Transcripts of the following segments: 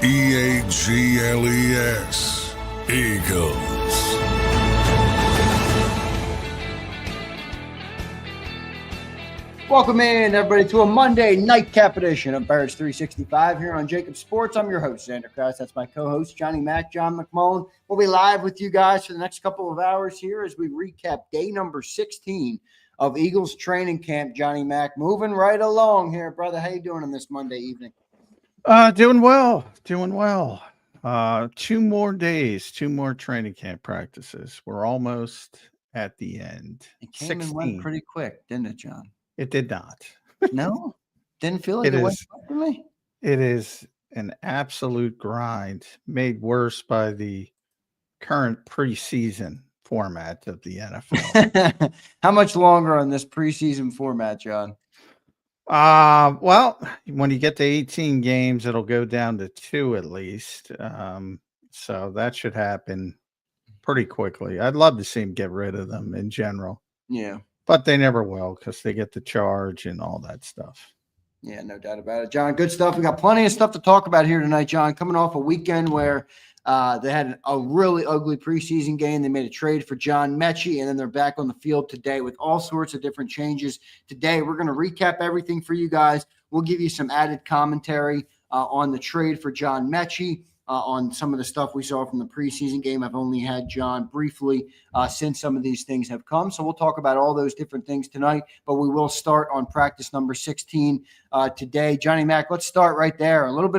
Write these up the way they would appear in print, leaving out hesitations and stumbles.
Eagles. Eagles. Welcome in, everybody, to a Monday nightcap edition of Birds 365 here on JAKIB Sports. I'm your host, Zander Krause. That's my co-host, Johnny Mack, John McMullen. We'll be live with you guys for the next couple of hours here as we recap day number 16 of Eagles training camp. Johnny Mack, moving right along here, brother. How you doing on this Monday evening? Doing well. 2 more days, 2 more training camp practices. We're almost at the end. It came and went pretty quick, didn't it, John? It did not. No? Didn't feel like it went quick for me? It is an absolute grind made worse by the current preseason format of the NFL. How much longer on this preseason format, John? Well, when you get to 18 games, it'll go down to 2 at least. So that should happen pretty quickly. I'd love to see him get rid of them in general. Yeah. But they never will because they get the charge and all that stuff. Yeah, no doubt about it, John. Good stuff. We got plenty of stuff to talk about here tonight, John. Coming off a weekend where they had a really ugly preseason game. They made a trade for John Metchie, and then they're back on the field today with all sorts of different changes. Today, we're going to recap everything for you guys. We'll give you some added commentary on the trade for John Metchie, on some of the stuff we saw from the preseason game. I've only had John briefly since some of these things have come. So we'll talk about all those different things tonight, but we will start on practice number 16 today. Johnny Mack, let's start right there. A little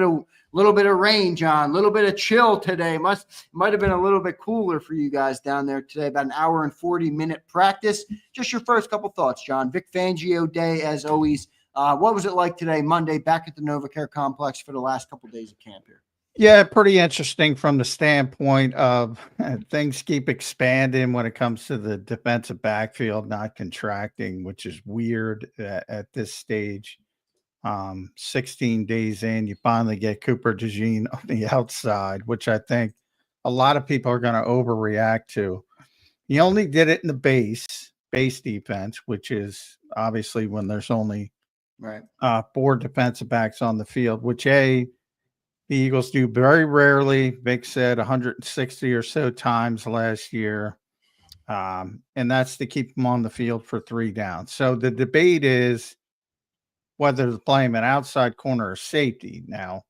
bit of rain, John, a little bit of chill today. Might have been a little bit cooler for you guys down there today, about an hour and 40-minute practice. Just your first couple thoughts, John. Vic Fangio day, as always. What was it like today, Monday, back at the NovaCare Complex for the last couple of days of camp here? Yeah, pretty interesting from the standpoint of things keep expanding when it comes to the defensive backfield not contracting, which is weird at this stage. 16 days in, you finally get Cooper DeJean on the outside, which I think a lot of people are going to overreact to. He only did it in the base defense, which is obviously when there's only 4 defensive backs on the field, which the Eagles do very rarely. Vic said 160 or so times last year. And that's to keep them on the field for 3 downs. So the debate is whether to play him at outside corner or safety. Now,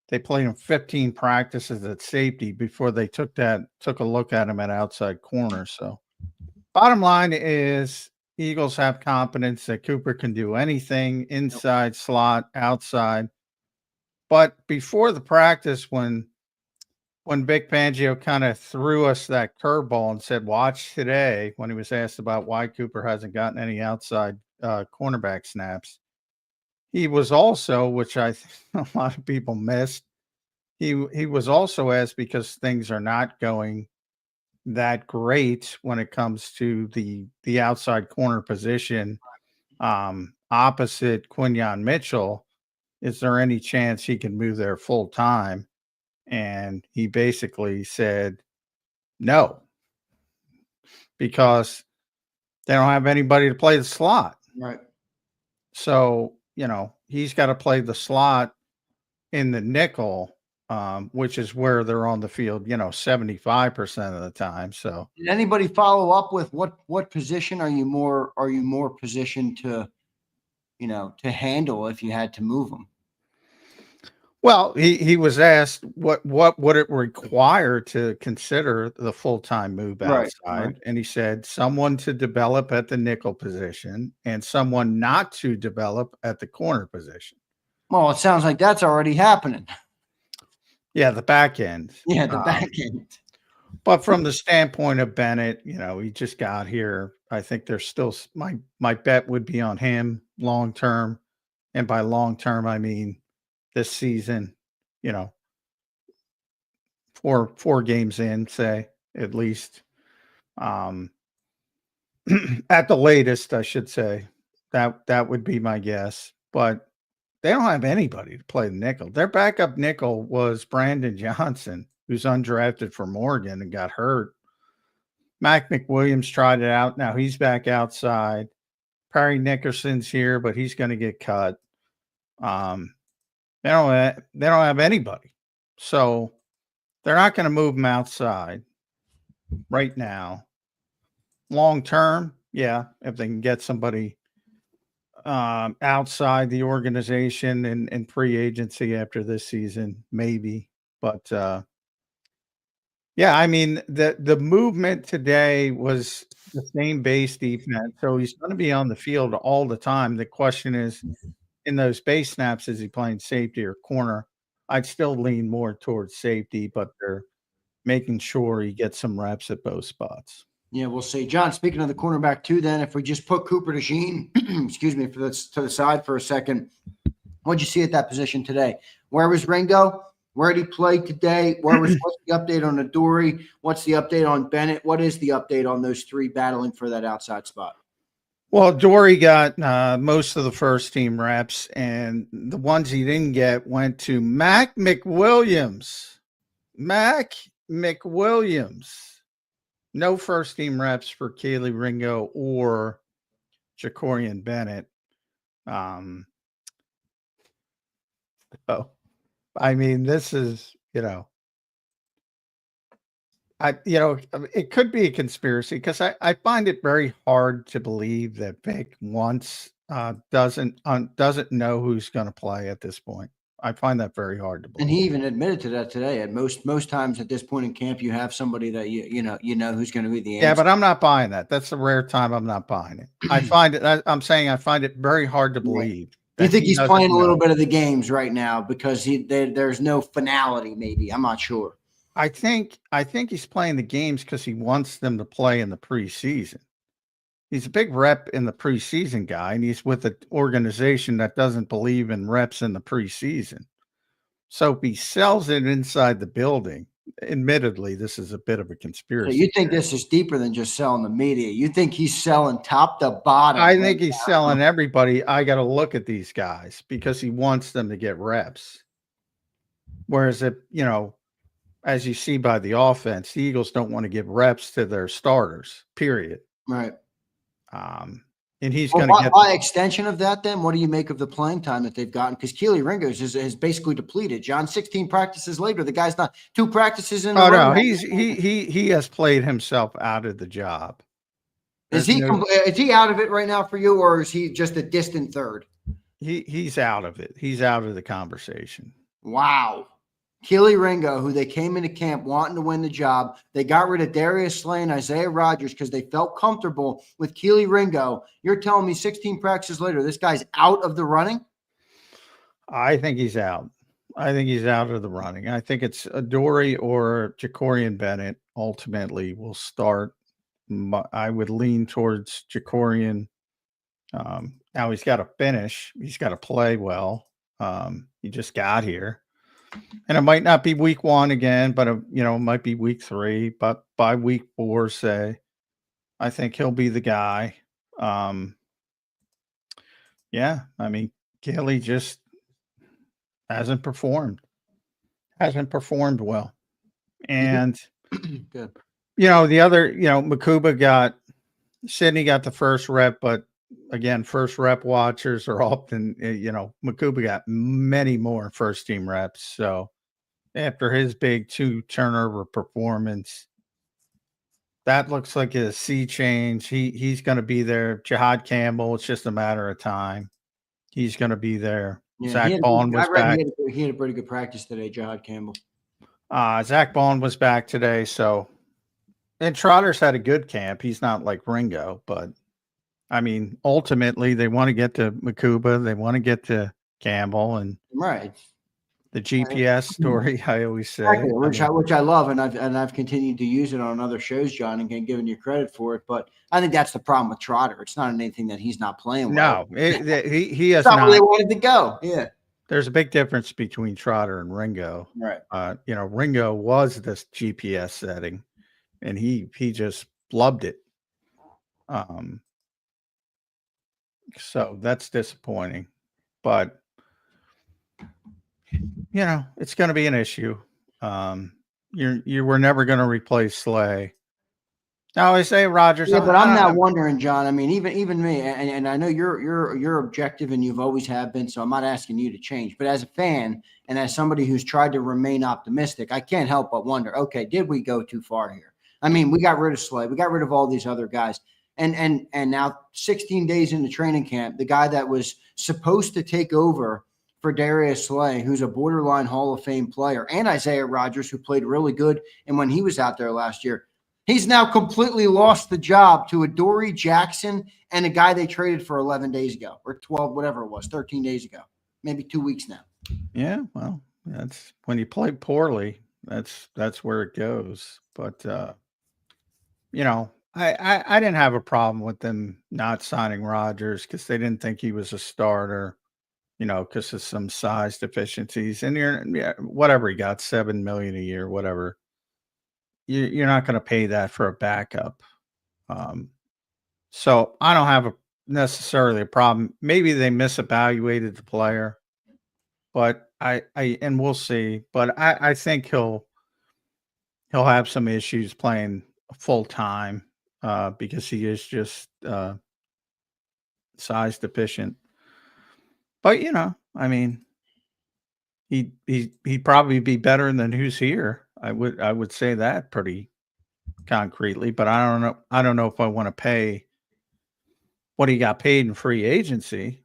they played him 15 practices at safety before they took a look at him at outside corner. So bottom line is Eagles have confidence that Cooper can do anything inside, slot, outside. But before the practice, when Vic Fangio kind of threw us that curveball and said, watch today, when he was asked about why Cooper hasn't gotten any outside cornerback snaps, he was also, which I think a lot of people missed, he was also asked because things are not going that great when it comes to the outside corner position opposite Quinyon Mitchell. Is there any chance he can move there full time? And he basically said no, because they don't have anybody to play the slot. Right. So, he's got to play the slot in the nickel, which is where they're on the field, 75% of the time. So did anybody follow up with what position are you more positioned to handle if you had to move them? Well, he was asked what would it require to consider the full-time move outside, right. And he said someone to develop at the nickel position and someone not to develop at the corner position. Well, it sounds like that's already happening. Yeah, the back end. Yeah, the back end. But from the standpoint of Bennett, he just got here. I think there's still my bet would be on him long term, and by long term I mean this season, 4 games in, say, at least. At the latest, I should say. That would be my guess. But they don't have anybody to play the nickel. Their backup nickel was Brandon Johnson, who's undrafted from Oregon and got hurt. Mac McWilliams tried it out. Now he's back outside. Perry Nickerson's here, but he's going to get cut. They don't have anybody. So they're not going to move him outside right now. Long term, yeah, if they can get somebody outside the organization and free agency after this season, maybe. But yeah, I mean the movement today was the same base defense, so he's going to be on the field all the time. The question is, in those base snaps, is he playing safety or corner? I'd still lean more towards safety, but they're making sure he gets some reps at both spots. Yeah, we'll see. John, speaking of the cornerback too, then if we just put Cooper DeJean, excuse me, to the side for a second, what'd you see at that position today? Where was Ringo? Where did he play today? What's the update on Adoree? What's the update on Bennett? What is the update on those three battling for that outside spot? Well, Dory got most of the first team reps, and the ones he didn't get went to Mac McWilliams. Mac McWilliams. No first team reps for Keely Ringo or Jacorian Bennett. So, I mean, this is, it could be a conspiracy because I find it very hard to believe that Vic doesn't know who's going to play at this point. I find that very hard to believe. And he even admitted to that today. At most times at this point in camp, you have somebody that you know who's going to be the answer. Yeah, but I'm not buying that. That's a rare time I'm not buying it. I find it very hard to believe. You think he's playing a little bit of the games right now because there's no finality, maybe. I'm not sure. I think he's playing the games because he wants them to play in the preseason. He's a big rep in the preseason guy, and he's with an organization that doesn't believe in reps in the preseason. So if he sells it inside the building, admittedly, this is a bit of a conspiracy. So you think this is deeper than just selling the media? You think he's selling top to bottom? I think he's selling everybody. I got to look at these guys because he wants them to get reps. Whereas as you see by the offense, the Eagles don't want to give reps to their starters, period. Right. And he's going to get by extension of that. Then, what do you make of the playing time that they've gotten? Because Keely Ringo is basically depleted. John, 16 practices later, the guy's not 2 practices in. Oh no, he has played himself out of the job. Is he out of it right now for you, or is he just a distant third? He's out of it. He's out of the conversation. Wow. Keely Ringo, who they came into camp wanting to win the job. They got rid of Darius Slay and Isaiah Rodgers because they felt comfortable with Keely Ringo. You're telling me 16 practices later, this guy's out of the running? I think he's out. I think he's out of the running. I think it's Adoree or Jacorian Bennett ultimately will start. I would lean towards Jacorian. Now he's got to finish. He's got to play well. He just got here. And it might not be week 1 again, but it might be week 3. But by week 4, say, I think he'll be the guy. Yeah, I mean, Keely just hasn't performed well. And good. The other, Makuba Sydney got the first rep, but again, first rep watchers are often, Makuba got many more first team reps. So after his big 2 turnover performance, that looks like a sea change. He's going to be there. Jahad Campbell, it's just a matter of time. He's going to be there. Yeah, Zach Bond was back. He had a pretty good practice today, Jahad Campbell. Zach Bond was back today. So, and Trotter's had a good camp. He's not like Ringo, but I mean, ultimately, they want to get to Makuba. They want to get to Campbell, and right. The GPS story, I always say, exactly, which I love, and I've continued to use it on other shows, John, and giving you credit for it. But I think that's the problem with Trotter. It's not anything that he's not playing well. No, he has not where they wanted to go. Yeah, there's a big difference between Trotter and Ringo. Right. Ringo was this GPS setting, and he just blubbed it. So that's disappointing, but it's going to be an issue. You were never going to replace Slay. Now Isaiah Rodgers. Yeah, but I'm now wondering, John. I mean, even me, and I know you're objective and you've always have been, so I'm not asking you to change. But as a fan and as somebody who's tried to remain optimistic, I can't help but wonder, okay, did we go too far here? I mean, we got rid of Slay, we got rid of all these other guys. And now 16 days into training camp, the guy that was supposed to take over for Darius Slay, who's a borderline Hall of Fame player, and Isaiah Rodgers, who played really good, and when he was out there last year, he's now completely lost the job to Adoree Jackson and a guy they traded for 11 days ago or 12, whatever it was, 13 days ago, maybe 2 weeks now. Yeah, well, that's when you play poorly. That's where it goes. But you know, I didn't have a problem with them not signing Rodgers because they didn't think he was a starter. You know, because of some size deficiencies, and whatever he got, $7 million a year, whatever. You're not going to pay that for a backup. So I don't have necessarily a problem. Maybe they misevaluated the player, but and we'll see. But I think he'll have some issues playing full time because he is just size deficient. But you know, I mean, he'd probably be better than who's here. I would say that pretty concretely, but I don't know. I don't know if I want to pay what he got paid in free agency.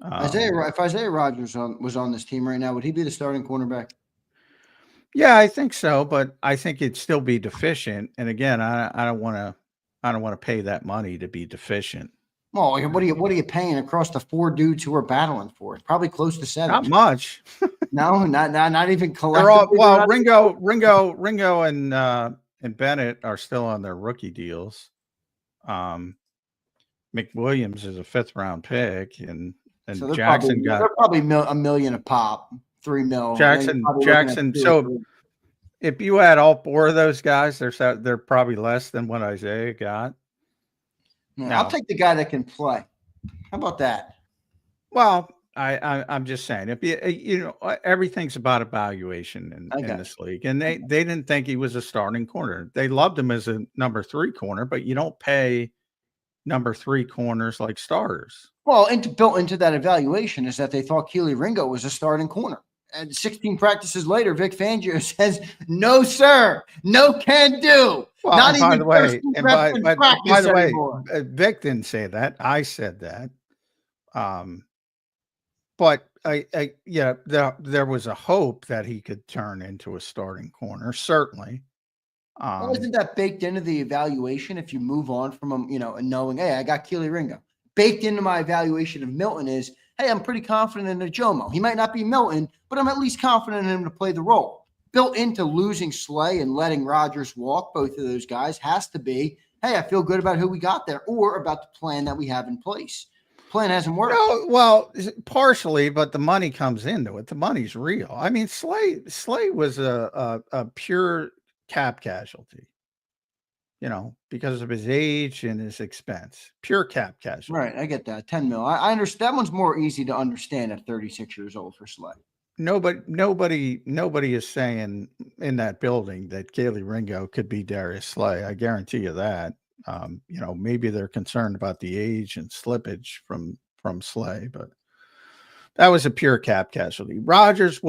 If Isaiah Rodgers was on this team right now, would he be the starting cornerback? Yeah, I think so, but I think it'd still be deficient. And again, I don't want to pay that money to be deficient. Well, what are you paying across the 4 dudes who are battling for it? Probably close to 7. Not much. No, not even collectively. Well, Ringo and Bennett are still on their rookie deals. McWilliams is a 5th round pick, and so Jackson they're probably $1 million a pop, $3 million. Jackson. So if you add all 4 of those guys, they're probably less than what Isaiah got. Yeah, no. I'll take the guy that can play. How about that? Well, I'm just saying, if you know, everything's about evaluation in this league, and they didn't think he was a starting corner. They loved him as a number 3 corner, but you don't pay number 3 corners like starters. Well, built into that evaluation is that they thought Keely Ringo was a starting corner. And 16 practices later, Vic Fangio says, "No, sir, no can do." Well, not even by the way, anymore. Vic didn't say that. I said that. But yeah, there was a hope that he could turn into a starting corner. Certainly. Well, isn't that baked into the evaluation? If you move on from him, you know, and knowing, hey, I got Keely Ringo. Baked into my evaluation of Milton is, hey, I'm pretty confident in Ajomo. He might not be Milton, but I'm at least confident in him to play the role. Built into losing Slay and letting Rodgers walk, both of those guys, has to be, hey, I feel good about who we got there or about the plan that we have in place. Plan hasn't worked. No, well, partially, but the money comes into it. The money's real. I mean, Slay was a pure cap casualty, you know, because of his age and his expense. Pure cap casualty. Right, I get that. 10 mil. I understand. That one's more easy to understand at 36 years old for Slay. Nobody is saying in that building that Keely Ringo could be Darius Slay. I guarantee you that. You know, maybe they're concerned about the age and slippage from Slay, but that was a pure cap casualty. Rodgers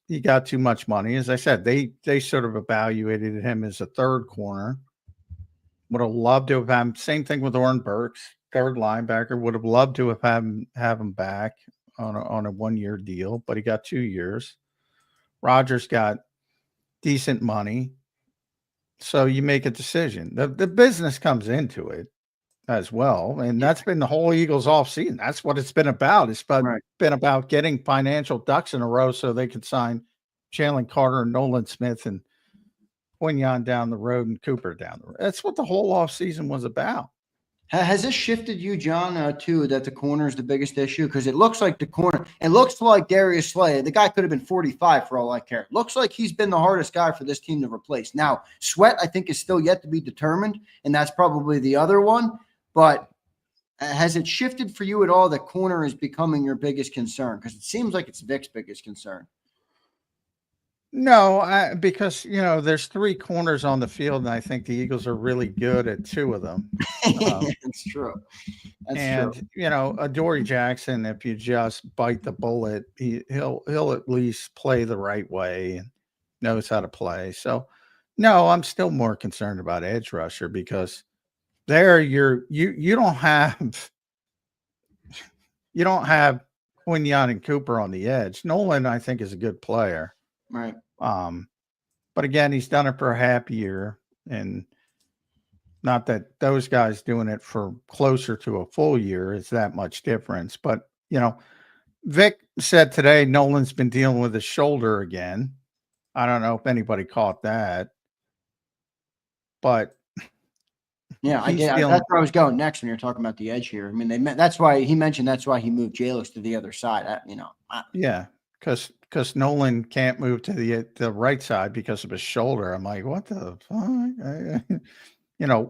he got too much money. As I said, they sort of evaluated him as a 3rd corner. Would have loved to have had him. Same thing with Oren Burks, 3rd linebacker. Would have loved to have him back on a 1-year deal, but he got 2 years. Rodgers got decent money. So you make a decision. The business comes into it as well. And that's been the whole Eagles offseason. That's what it's been about. It's been about getting financial ducks in a row so they could sign Jalen Carter and Nolan Smith and Quinyon down the road and Cooper down the road. That's what the whole offseason was about. Has this shifted you, John, too, that the corner is the biggest issue? Because it looks like the corner, it looks like Darius Slay, the guy could have been 45 for all I care. Looks like he's been the hardest guy for this team to replace. Now, Sweat, I think, is still yet to be determined, and that's probably the other one. But has it shifted for you at all that corner is becoming your biggest concern? Because it seems like it's Vic's biggest concern. No, because there's 3 corners on the field, and I think the Eagles are really good at 2 of them. That's true. That's true. And Adoree Jackson, if you just bite the bullet, he'll at least play the right way and knows how to play. So, no, I'm still more concerned about edge rusher because there you don't have Quinyon and Cooper on the edge. Nolan, I think, is a good player. Right. But again, he's done it for a half year, and not that those guys doing it for closer to a full year is that much difference. But, Vic said today Nolan's been dealing with his shoulder again. I don't know if anybody caught that. But yeah, I get. That's where I was going next when you're talking about the edge here. I mean, that's why he mentioned that's why he moved Jalen to the other side. Yeah, because Nolan can't move to the right side because of his shoulder. I'm like, what the fuck?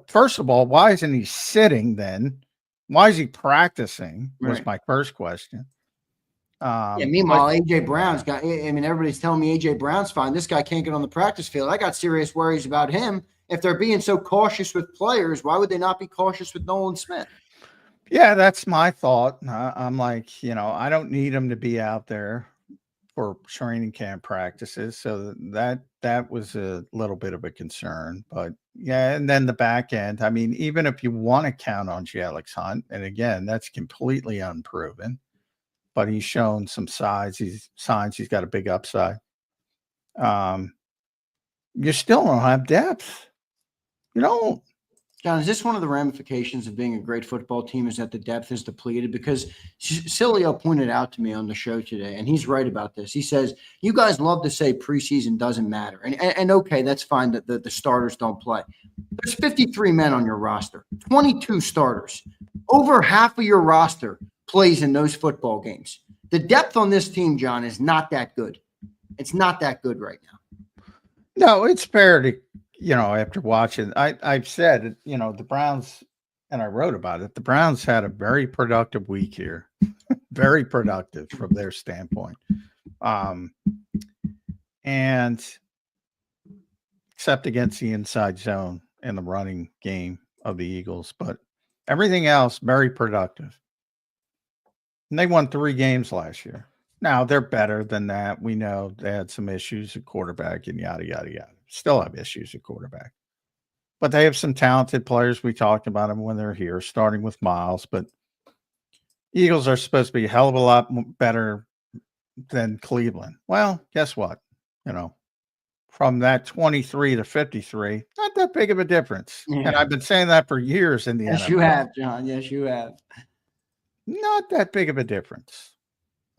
First of all, why isn't he sitting then? Why is he practicing? Was Right. my first question. Meanwhile, AJ Brown's got. I mean, everybody's telling me AJ Brown's fine. This guy can't get on the practice field. I got serious worries about him. If they're being so cautious with players, why would they not be cautious with Nolan Smith? Yeah, that's my thought. I'm like, I don't need him to be out there for training camp practices. So that was a little bit of a concern. But yeah, and then the back end. I mean, even if you want to count on Alex Hunt, and again, that's completely unproven, but he's shown some signs. He's got a big upside. You still don't have depth. John, is this one of the ramifications of being a great football team is that the depth is depleted? Because Cilio pointed out to me on the show today, and he's right about this. He says, you guys love to say preseason doesn't matter. And okay, that's fine that the starters don't play. There's 53 men on your roster, 22 starters. Over half of your roster plays in those football games. The depth on this team, John, is not that good. It's not that good right now. No, it's fair to after watching, I've said, the Browns, and I wrote about it, the Browns had a very productive week here, very productive from their standpoint. And except against the inside zone in the running game of the Eagles, but everything else, very productive. And they won 3 games last year. Now they're better than that. We know they had some issues at quarterback and yada, yada, yada. Still have issues at quarterback, but they have some talented players. We talked about them when they're here, starting with Miles, but Eagles are supposed to be a hell of a lot better than Cleveland. Well, guess what? From that 23 to 53, not that big of a difference. Yeah. And I've been saying that for years in the NFL. Yes, you have, John. Yes, you have. Not that big of a difference.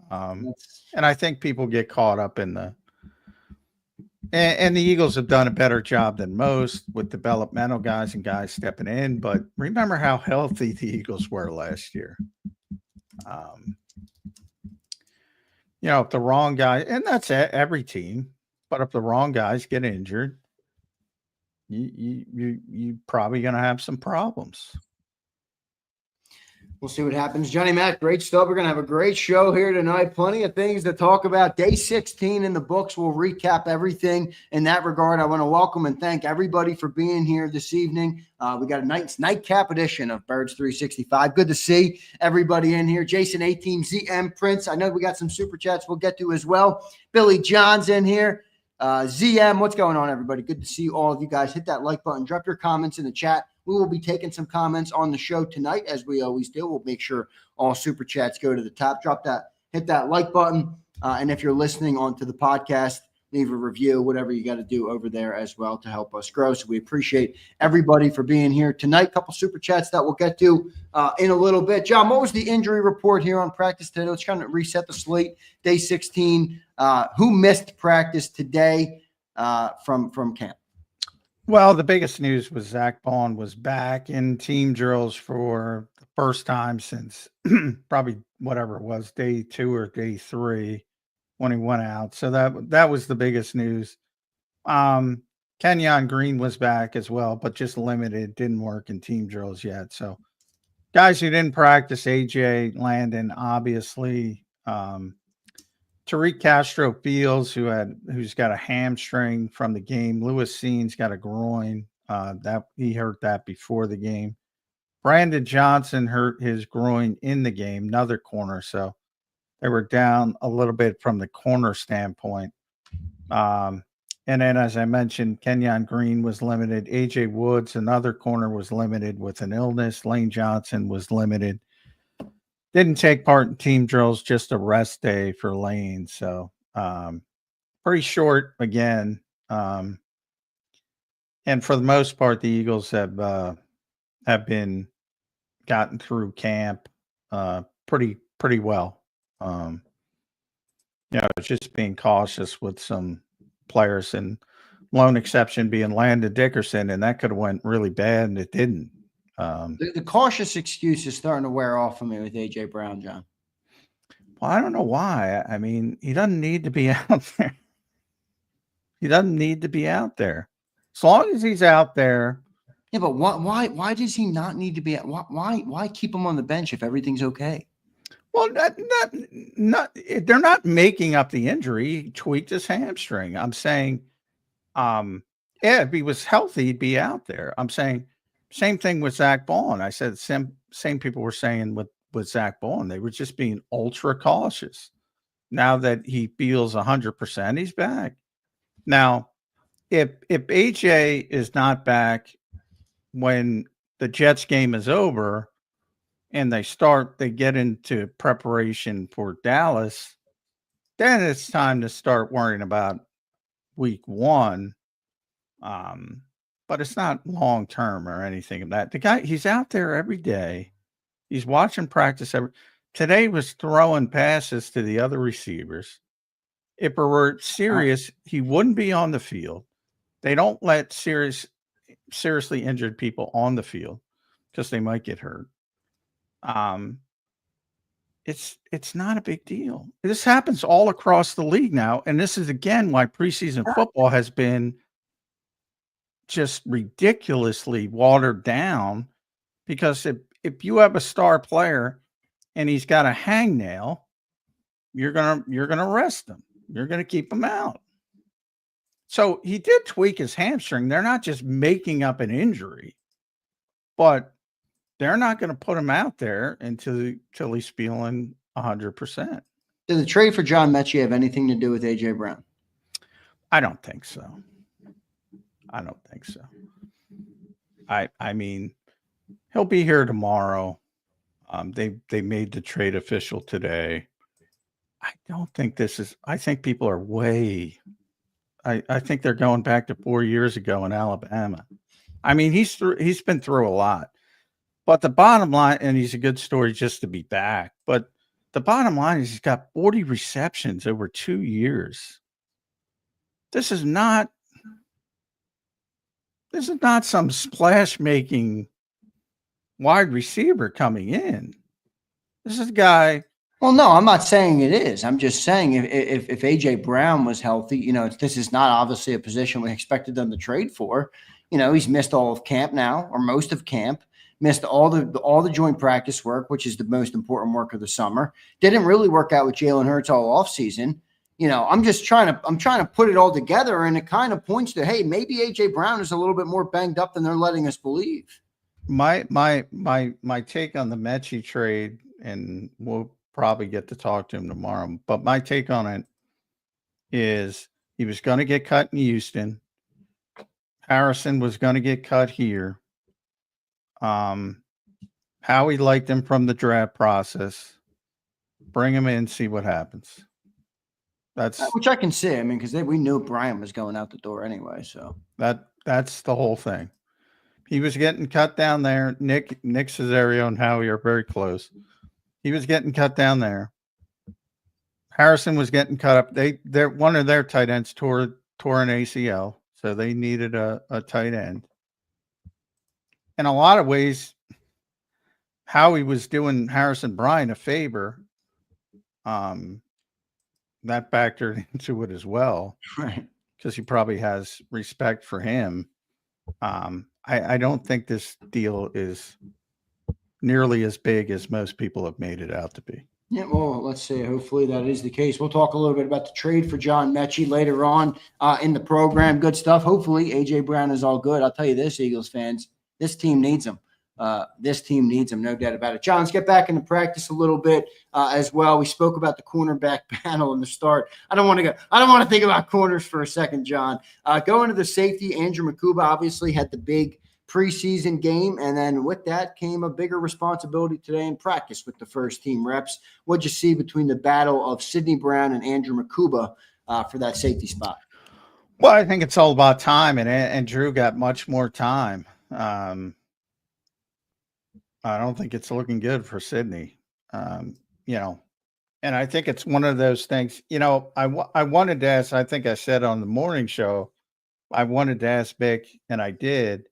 And I think people get caught up in and the Eagles have done a better job than most with developmental guys and guys stepping in. But remember how healthy the Eagles were last year. If the wrong guy, and that's every team, but if the wrong guys get injured, you probably going to have some problems. We'll see what happens. Johnny Mac, great stuff. We're going to have a great show here tonight. Plenty of things to talk about. Day 16 in the books. We'll recap everything in that regard. I want to welcome and thank everybody for being here this evening. We got a nightcap edition of Birds 365. Good to see everybody in here. Jason A-Team, ZM Prince. I know we got some super chats we'll get to as well. Billy John's in here. ZM, what's going on, everybody? Good to see all of you guys. Hit that like button. Drop your comments in the chat. We will be taking some comments on the show tonight, as we always do. We'll make sure all super chats go to the top. Hit that like button. And if you're listening onto the podcast, leave a review, whatever you got to do over there as well to help us grow. So we appreciate everybody for being here tonight. Couple super chats that we'll get to in a little bit. John, what was the injury report here on practice today? Let's kind of reset the slate. Day 16. Who missed practice today from camp? Well, the biggest news was Zach Bond was back in team drills for the first time since probably whatever it was, day 2 or day 3 when he went out. So that was the biggest news. Kenyon Green was back as well, but just limited, didn't work in team drills yet. So guys who didn't practice, AJ, Landon, obviously, Tariq Castro-Fields, who's got a hamstring from the game. Lewis Seen's got a groin. That he hurt that before the game. Brandon Johnson hurt his groin in the game, another corner. So they were down a little bit from the corner standpoint. And then, as I mentioned, Kenyon Green was limited. AJ Woods, another corner, was limited with an illness. Lane Johnson was limited. Didn't take part in team drills, just a rest day for Lane. So pretty short again. And for the most part, the Eagles have been gotten through camp pretty well. Just being cautious with some players, and lone exception being Landon Dickerson, and that could have went really bad, and it didn't. The cautious excuse is starting to wear off for me with AJ Brown, John. Well, I don't know why. I mean, he doesn't need to be out there. He doesn't need to be out there. As long as he's out there. Yeah, but why does he not need to be? Why keep him on the bench if everything's okay? Well, they're not making up the injury. He tweaked his hamstring. I'm saying, if he was healthy, he'd be out there. I'm saying, same thing with Zach Bond. I said same people were saying with Zach Bond. They were just being ultra cautious. Now that he feels 100%, he's back. Now, if AJ is not back when the Jets game is over and they get into preparation for Dallas, then it's time to start worrying about week 1. But it's not long term or anything of that. The guy, he's out there every day. He's watching practice today was throwing passes to the other receivers. If it were serious, he wouldn't be on the field. They don't let seriously injured people on the field because they might get hurt. It's not a big deal. This happens all across the league now, and this is again why preseason football has been just ridiculously watered down, because if you have a star player and he's got a hangnail, you're gonna rest him. You're gonna keep him out. So he did tweak his hamstring. They're not just making up an injury, but they're not going to put him out there until he's feeling 100%. Did the trade for John Metchie have anything to do with AJ Brown? I don't think so. I mean, he'll be here tomorrow. They made the trade official today. I don't think I think people are I think they're going back to 4 years ago in Alabama. I mean, he's been through a lot. But the bottom line, and he's a good story just to be back, but the bottom line is he's got 40 receptions over 2 years. This is not some splash-making wide receiver coming in. This is a guy. Well, no, I'm not saying it is. I'm just saying if AJ Brown was healthy, this is not obviously a position we expected them to trade for. He's missed all of camp now, or most of camp. Missed all the joint practice work, which is the most important work of the summer. Didn't really work out with Jalen Hurts all offseason. I'm trying to put it all together, and it kind of points to, hey, maybe AJ Brown is a little bit more banged up than they're letting us believe. My take on the Metchie trade, and we'll probably get to talk to him tomorrow, but my take on it is he was going to get cut in Houston. Harrison was going to get cut here. Howie liked him from the draft process. Bring him in, see what happens. That's which I can see. I mean, because we knew Brian was going out the door anyway. So that's the whole thing. He was getting cut down there. Nick Cesario and Howie are very close. He was getting cut down there. Harrison was getting cut up. They're one of their tight ends tore an ACL, so they needed a tight end. In a lot of ways, Howie was doing Harrison Bryant a favor. That factored into it as well, right? Because he probably has respect for him. I don't think this deal is nearly as big as most people have made it out to be. Yeah, well, let's see. Hopefully that is the case. We'll talk a little bit about the trade for John Metchie later on in the program. Good stuff. Hopefully A.J. Brown is all good. I'll tell you this, Eagles fans, this team needs him. This team needs him, no doubt about it. John, let's get back into practice a little bit as well. We spoke about the cornerback panel in the start. I don't want to think about corners for a second, John. Going to the safety, Andrew McCuba obviously had the big preseason game, and then with that came a bigger responsibility today in practice with the first team reps. What'd you see between the battle of Sidney Brown and Andrew McCuba for that safety spot? Well, I think it's all about time, and Drew got much more time. I don't think it's looking good for Sidney, and I think it's one of those things, I wanted to ask, I think I said on the morning show, I wanted to ask Vic, and I did,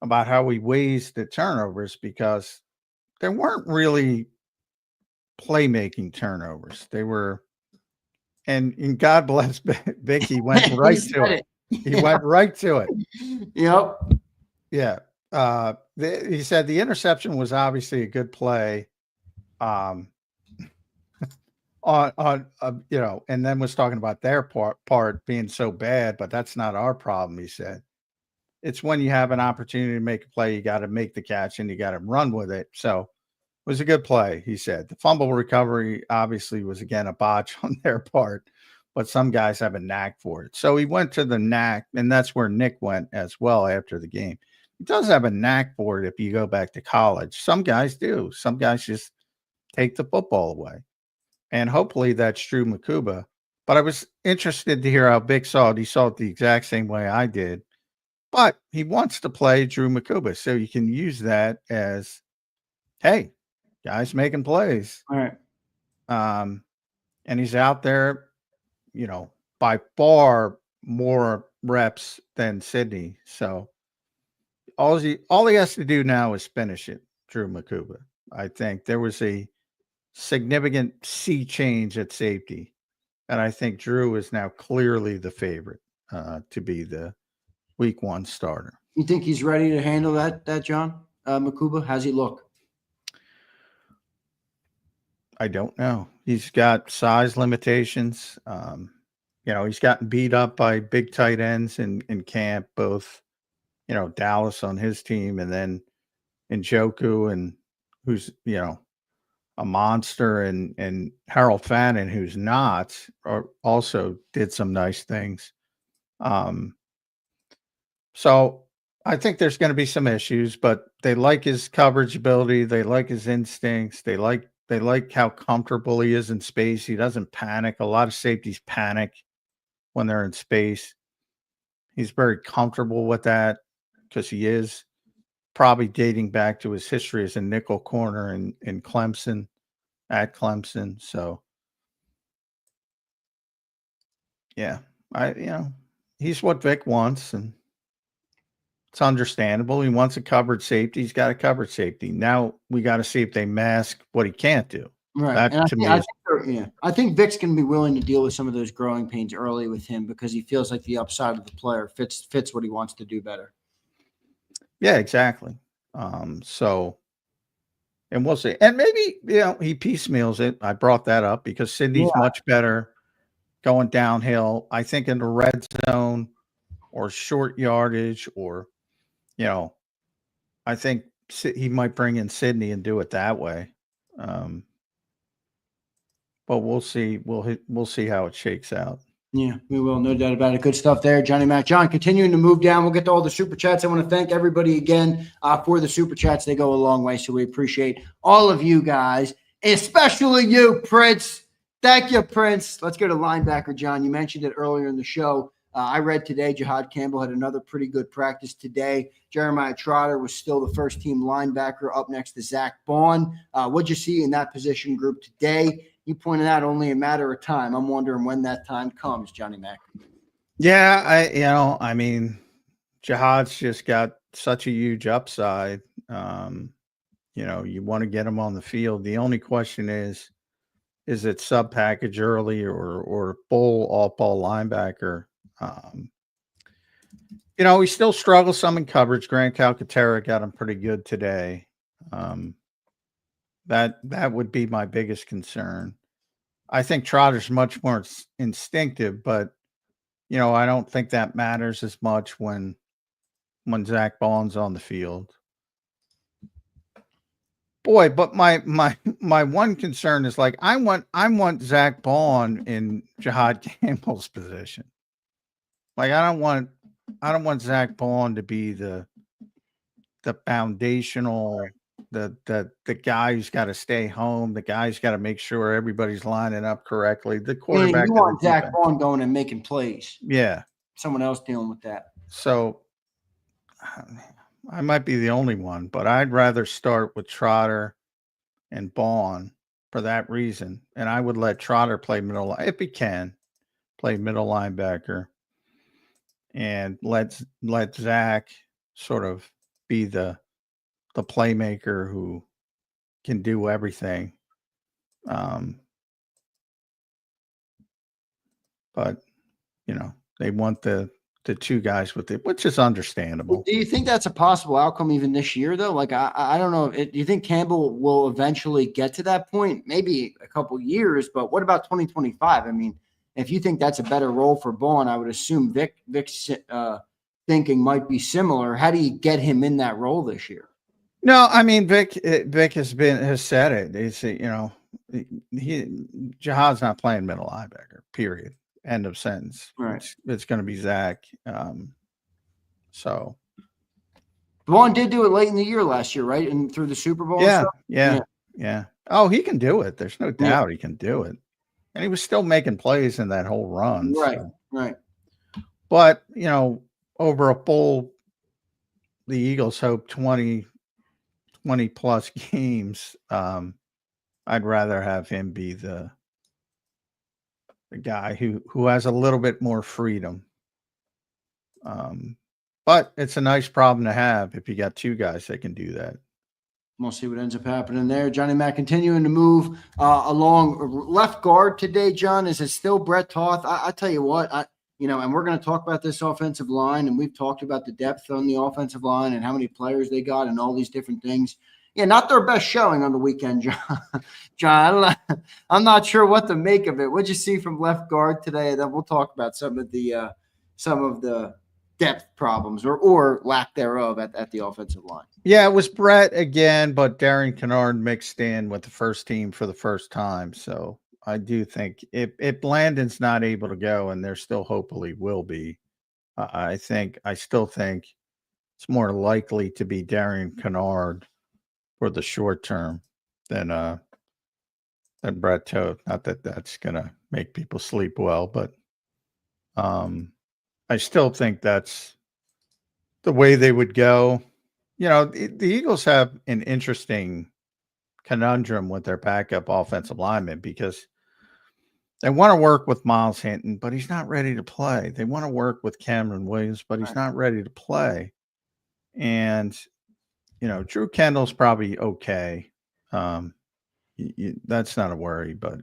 about how he weighs the turnovers, because there weren't really playmaking turnovers. They were, and God bless Vic, he went right to it. He went right to it. Yep. Yeah. He said the interception was obviously a good play. And then was talking about their part being so bad, but that's not our problem, he said. It's when you have an opportunity to make a play, you got to make the catch and you got to run with it. So it was a good play, he said. The fumble recovery obviously was, again, a botch on their part, but some guys have a knack for it. So he went to the knack, and that's where Nick went as well after the game. He does have a knack for it if you go back to college. Some guys do. Some guys just take the football away. And hopefully that's Drew McCuba. But I was interested to hear how Vic saw it. He saw it the exact same way I did. But he wants to play Drew McCuba, so you can use that as, hey, guys making plays. All right. And he's out there, by far more reps than Sidney. So all he has to do now is finish it, Drew McCuba. I think there was a significant sea change at safety, and I think Drew is now clearly the favorite to be the Week 1 starter. You think he's ready to handle that John McCuba? How's he look? I don't know. He's got size limitations. He's gotten beat up by big tight ends in camp, both, Dallas on his team, and then Njoku, and who's, a monster, and Harold Fannin, who's not, or also did some nice things. So I think there's going to be some issues, but they like his coverage ability. They like his instincts. They like how comfortable he is in space. He doesn't panic. A lot of safeties panic when they're in space. He's very comfortable with that because he is, probably dating back to his history as a nickel corner in Clemson, at Clemson. So, yeah, he's what Vic wants, and it's understandable. He wants a covered safety. He's got a covered safety. Now we got to see if they mask what he can't do. Right. That, I think Vic's going to be willing to deal with some of those growing pains early with him because he feels like the upside of the player fits what he wants to do better. Yeah, exactly. So, and we'll see. And maybe, he piecemeals it. I brought that up because Sidney's much better going downhill. I think in the red zone or short yardage, or, I think he might bring in Sidney and do it that way. But we'll see. We'll see how it shakes out. Yeah, we will. No doubt about it. Good stuff there, Johnny Mac. John, continuing to move down. We'll get to all the super chats. I want to thank everybody again for the super chats. They go a long way, so we appreciate all of you guys, especially you, Prince. Thank you, Prince. Let's go to linebacker, John. You mentioned it earlier in the show. I read today Jahad Campbell had another pretty good practice today. Jeremiah Trotter was still the first-team linebacker up next to Zach Bond. What'd you see in that position group today? You pointed out only a matter of time. I'm wondering when that time comes, Johnny Mac. Yeah, Jahad's just got such a huge upside. You want to get him on the field. The only question is it sub package early or full all ball linebacker? He still struggles some in coverage. Grant Calcaterra got him pretty good today. That would be my biggest concern. I think Trotter's much more instinctive, but I don't think that matters as much when Zach Baughn's on the field. Boy, but my one concern is like I want Zach Baughan in Jahad Campbell's position. Like I don't want Zach Baughan to be the foundational, the guy who's got to stay home, the guy who's got to make sure everybody's lining up correctly. The quarterback. You want Zach Baughan going and making plays. Yeah. Someone else dealing with that. So I might be the only one, but I'd rather start with Trotter and Baughan for that reason. And I would let Trotter play middle, if he can, play middle linebacker, and let Zach sort of be the playmaker who can do everything. But they want the two guys with it, which is understandable. Do you think that's a possible outcome even this year, though? Like, I don't know. Do you think Campbell will eventually get to that point? Maybe a couple years, but what about 2025? I mean, if you think that's a better role for Baughan, I would assume Vic's thinking might be similar. How do you get him in that role this year? No, I mean, Vic has said it. He's, Jahad's not playing middle linebacker, period. End of sentence. Right. It's going to be Zach. So Baughan did do it late in the year last year, right? And through the Super Bowl. Yeah. Oh, he can do it. There's no doubt he can do it. And he was still making plays in that whole run. Right. So. Right. But, over a full, the Eagles hope 20 plus games. I'd rather have him be the guy who has a little bit more freedom. But it's a nice problem to have if you got two guys that can do that. We'll see what ends up happening there. Johnny Mack continuing to move along left guard today. John, is it still Brett Toth? I tell you what, and we're going to talk about this offensive line, and we've talked about the depth on the offensive line and how many players they got and all these different things. Yeah, not their best showing on the weekend, John. John, I'm not sure what to make of it. What'd you see from left guard today? Then we'll talk about some of the depth problems or lack thereof at the offensive line. Yeah, it was Brett again, but Darren Kennard mixed in with the first team for the first time. So I do think if Landon's not able to go, and there still hopefully will be, I still think it's more likely to be Darren Kennard for the short term than Brett Toth. Not that that's gonna make people sleep well, but I still think that's the way they would go. The Eagles have an interesting conundrum with their backup offensive lineman because they want to work with Miles Hinton, but he's not ready to play. They want to work with Cameron Williams, but he's not ready to play. And Drew Kendall's probably okay. That's not a worry, but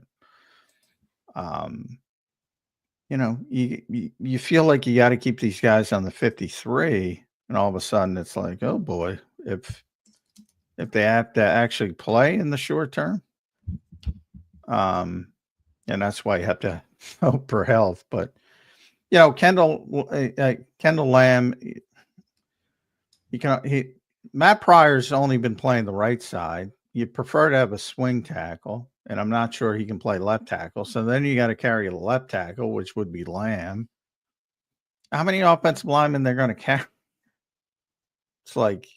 you feel like you got to keep these guys on the 53, and all of a sudden it's like, oh boy, if they have to actually play in the short term, and that's why you have to hope for health. But Kendall Lamb, Matt Pryor's only been playing the right side. You prefer to have a swing tackle, and I'm not sure he can play left tackle. So then you got to carry a left tackle, which would be Lamb. How many offensive linemen they're going to carry? It's like,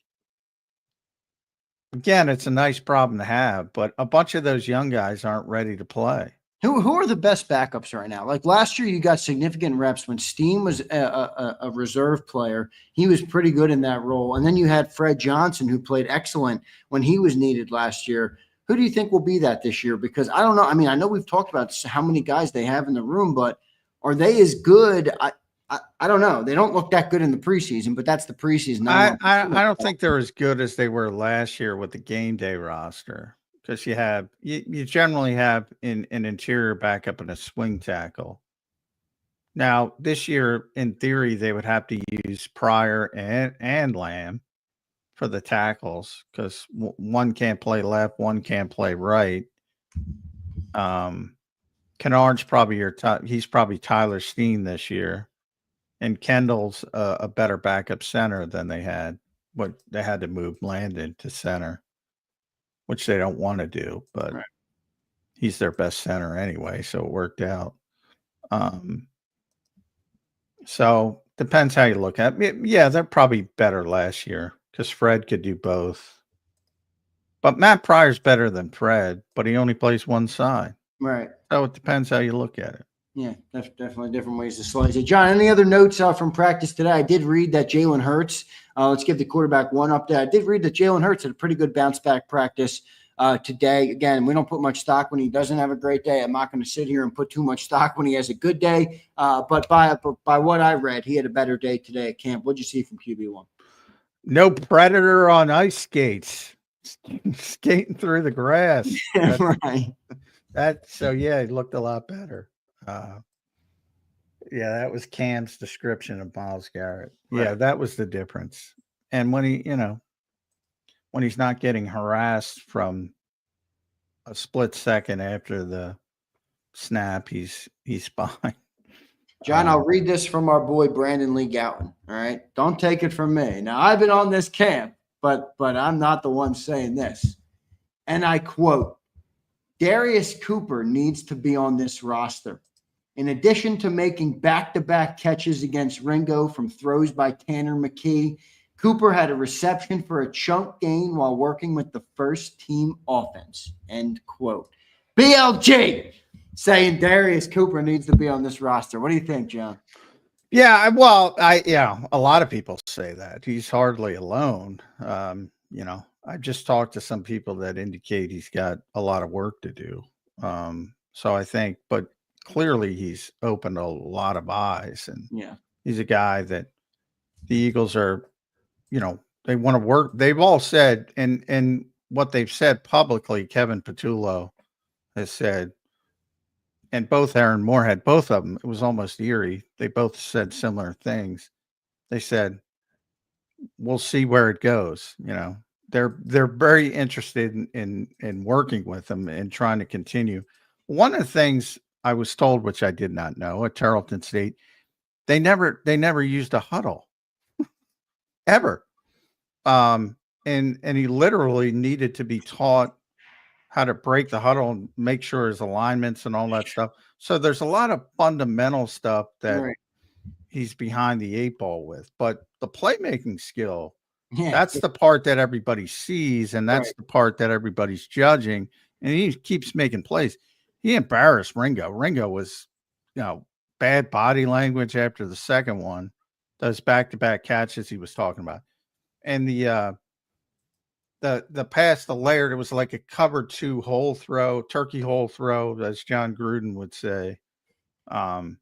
again, it's a nice problem to have, but a bunch of those young guys aren't ready to play. Who are the best backups right now? Like last year, you got significant reps when Steen was a reserve player. He was pretty good in that role. And then you had Fred Johnson, who played excellent when he was needed last year. Who do you think will be that this year? Because I don't know. I mean, I know we've talked about how many guys they have in the room, but are they as good? I don't know. They don't look that good in the preseason, but that's the preseason. I don't think they're as good as they were last year with the game day roster. Because you generally have an interior backup and a swing tackle. Now, this year, in theory, they would have to use Pryor and Lamb for the tackles because one can't play left, one can't play right. Kennard's probably he's probably Tyler Steen this year, and Kendall's a better backup center than they had. But they had to move Landon to center, which they don't want to do, but right. He's their best center anyway, so it worked out. So depends how you look at it. Yeah, they're probably better last year because Fred could do both. But Matt Pryor's better than Fred, but he only plays one side. Right. So it depends how you look at it. Yeah, definitely different ways to slice it. John, any other notes from practice today? I did read that Jalen Hurts, let's give the quarterback one update. I did read that Jalen Hurts had a pretty good bounce back practice today. Again, we don't put much stock when he doesn't have a great day. I'm not going to sit here and put too much stock when he has a good day. But by what I read, he had a better day today at camp. What'd you see from QB1? No predator on ice skates, skating through the grass. Right. So yeah, he looked a lot better. Yeah, that was Cam's description of Myles Garrett. Right. Yeah, that was the difference. And when when he's not getting harassed from a split second after the snap, he's fine. John, I'll read this from our boy Brandon Lee Gowton. All right, don't take it from me. Now I've been on this camp, but I'm not the one saying this. And I quote: Darius Cooper needs to be on this roster. In addition to making back-to-back catches against Ringo from throws by Tanner McKee, Cooper had a reception for a chunk gain while working with the first-team offense. End quote. BLG saying Darius Cooper needs to be on this roster. What do you think, John? Yeah, well, a lot of people say that. He's hardly alone. I've just talked to some people that indicate he's got a lot of work to do. So I think, but clearly he's opened a lot of eyes, and he's a guy that the Eagles are, they want to work. They've all said, and what they've said publicly, Kevin Patullo has said, and both Aaron Moorhead, both of them, it was almost eerie. They both said similar things. They said, we'll see where it goes. They're very interested in working with them and trying to continue. One of the things I was told, which I did not know, at Tarleton State, they never used a huddle ever. And he literally needed to be taught how to break the huddle and make sure his alignments and all that stuff. So there's a lot of fundamental stuff that he's behind the 8 ball with, but the playmaking skill, that's the part that everybody sees, and that's the part that everybody's judging. And he keeps making plays. He embarrassed Ringo. Ringo was, bad body language after the second one, those back-to-back catches he was talking about. And the pass, the layered, it was like a cover 2 hole throw, turkey hole throw, as John Gruden would say. And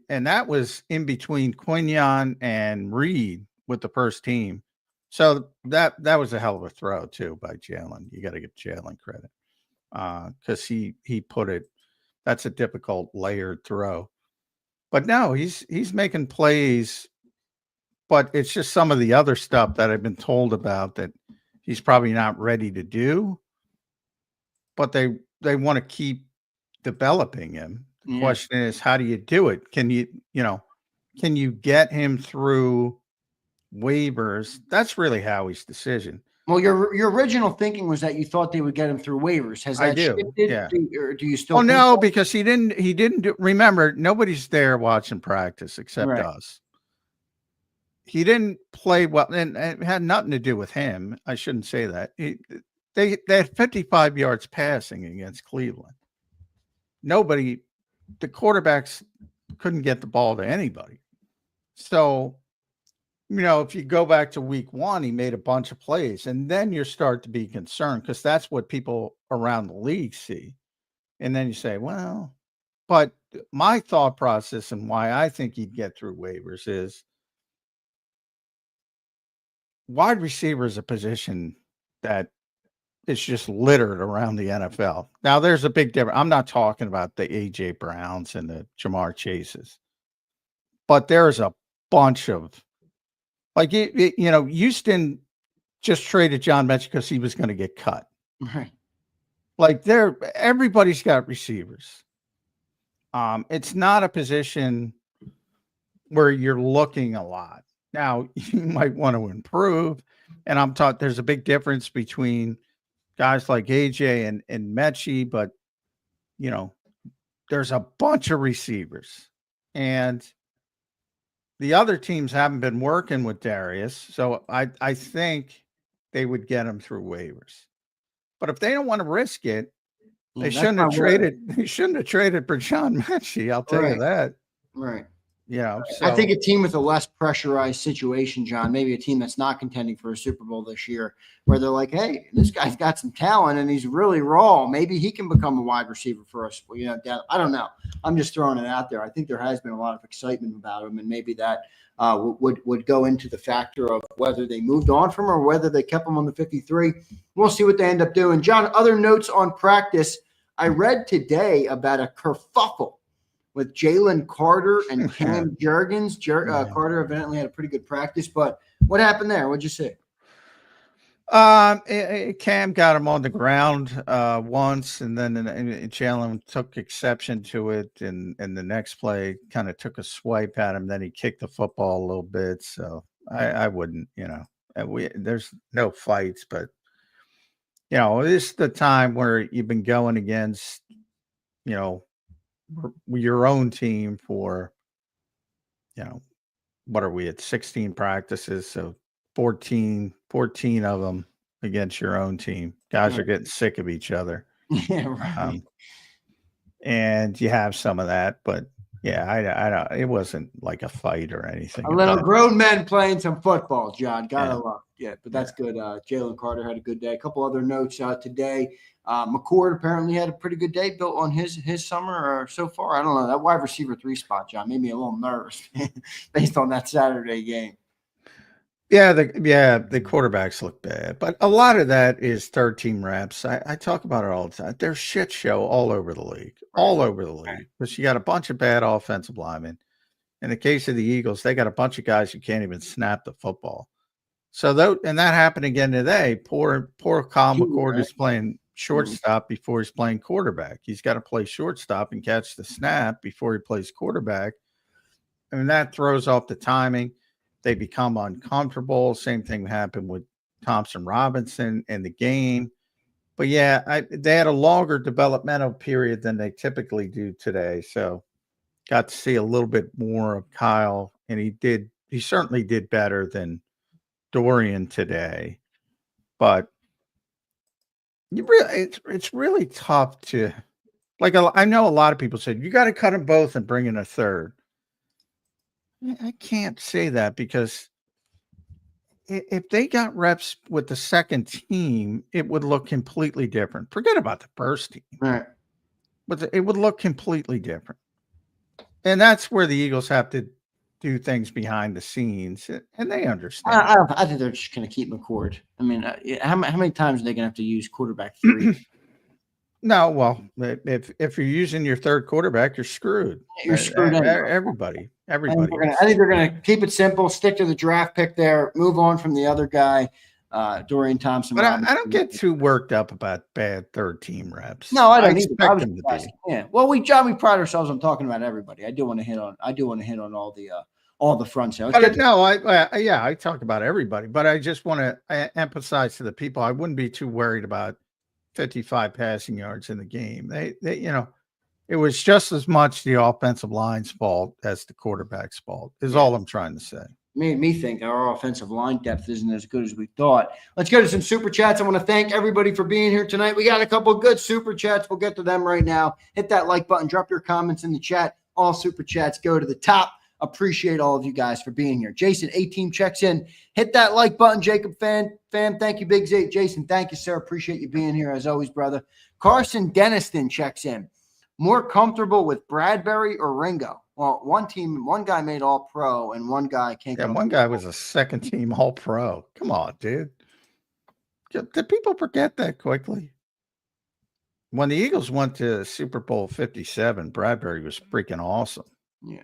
that was in between Quignon and Reed with the first team. So that was a hell of a throw too by Jalen. You got to give Jalen credit. Because he put it, that's a difficult layered throw. But no, he's making plays, but it's just some of the other stuff that I've been told about that he's probably not ready to do. But they want to keep developing him. The question is, how do you do it? Can you get him through waivers? That's really Howie's decision. Well, your original thinking was that you thought they would get him through waivers. Has that shifted? Yeah. Or do you still? Oh no, because he didn't do, remember, nobody's there watching practice except us. He didn't play well, and it had nothing to do with him. I shouldn't say that. They had 55 yards passing against Cleveland. The quarterbacks couldn't get the ball to anybody. So, if you go back to week 1, he made a bunch of plays, and then you start to be concerned because that's what people around the league see. And then you say, well, but my thought process and why I think he'd get through waivers is wide receiver is a position that is just littered around the NFL. Now, there's a big difference. I'm not talking about the A.J. Browns and the Jamar Chases, but there's a bunch of, like, Houston just traded John Metchie because he was going to get cut. Right. Like everybody's got receivers. It's not a position where you're looking a lot. Now you might want to improve. And I'm taught there's a big difference between guys like AJ and Metchie, but you know, there's a bunch of receivers. And the other teams haven't been working with Darius. So I think they would get him through waivers. But if they don't want to risk it, they shouldn't have traded. They shouldn't have traded for John Metchie. I'll tell you that. Right. You know, so I think a team with a less pressurized situation, John, maybe a team that's not contending for a Super Bowl this year, where they're like, hey, this guy's got some talent and he's really raw. Maybe he can become a wide receiver for us. You know, I don't know. I'm just throwing it out there. I think there has been a lot of excitement about him, and maybe that would go into the factor of whether they moved on from him or whether they kept him on the 53. We'll see what they end up doing. John, other notes on practice. I read today about a kerfuffle with Jalen Carter and Cam Jurgens. Carter evidently had a pretty good practice, but what happened there? What'd you see? Cam got him on the ground once, and then Jalen took exception to it, and the next play kind of took a swipe at him. Then he kicked the football a little bit. So I wouldn't, you know, there's no fights, but you know, this is the time where you've been going against, you know, your own team for, you know, what are we at 16 practices? So 14 of them against your own team. Guys are getting sick of each other. Yeah, right. And you have some of that, but yeah, I don't, it wasn't like a fight or anything. A little grown men playing some football, John. Gotta love. Yeah, but that's good. Jalen Carter had a good day. A couple other notes today. McCord apparently had a pretty good day built on his summer or so far. I don't know. That wide receiver 3 spot, John, made me a little nervous based on that Saturday game. Yeah, the quarterbacks look bad, but a lot of that is third team reps. I talk about it all the time. There's shit show all over the league, because you got a bunch of bad offensive linemen. In the case of the Eagles, they got a bunch of guys who can't even snap the football. So and that happened again today. Poor Kyle McCord is playing shortstop before he's playing quarterback. He's got to play shortstop and catch the snap before he plays quarterback. I mean, that throws off the timing. They become uncomfortable. Same thing happened with Thompson Robinson in the game. But yeah, they had a longer developmental period than they typically do today. So got to see a little bit more of Kyle, and he certainly did better than Dorian today. But it's really tough to, like, I know a lot of people said you got to cut them both and bring in a third. I can't say that, because if they got reps with the second team, it would look completely different. Forget about the first team. Right. But it would look completely different. And that's where the Eagles have to do things behind the scenes, and they understand. I think they're just going to keep McCord. I mean, how many times are they going to have to use quarterback 3? No, well, if you're using your third quarterback, you're screwed. You're screwed. Everybody. I think they're going to keep it simple, stick to the draft pick there, move on from the other guy, Dorian Thompson. But I don't get too worked up about bad third team reps. No, I don't expect them to be. Yeah. Well, we pride ourselves on talking about everybody. I do want to hit on all the front side. I talk about everybody, but I just want to emphasize to the people, I wouldn't be too worried about 55 passing yards in the game. They you know, it was just as much the offensive line's fault as the quarterback's fault, is all I'm trying to say. Made me think our offensive line depth isn't as good as we thought. Let's go to some super chats. I want to thank everybody for being here tonight. We got a couple of good super chats. We'll get to them right now. Hit that like button. Drop your comments in the chat. All super chats go to the top. Appreciate all of you guys for being here. Jason, A-Team checks in. Hit that like button, JAKIB fam. Thank you, Big Z. Jason, thank you, sir. Appreciate you being here as always, brother. Carson Deniston checks in. More comfortable with Bradbury or Ringo? Well, one guy made All-Pro and one guy can't. Yeah, one guy was a second-team All-Pro. Come on, dude. Did people forget that quickly? When the Eagles went to Super Bowl 57, Bradbury was freaking awesome. Yeah.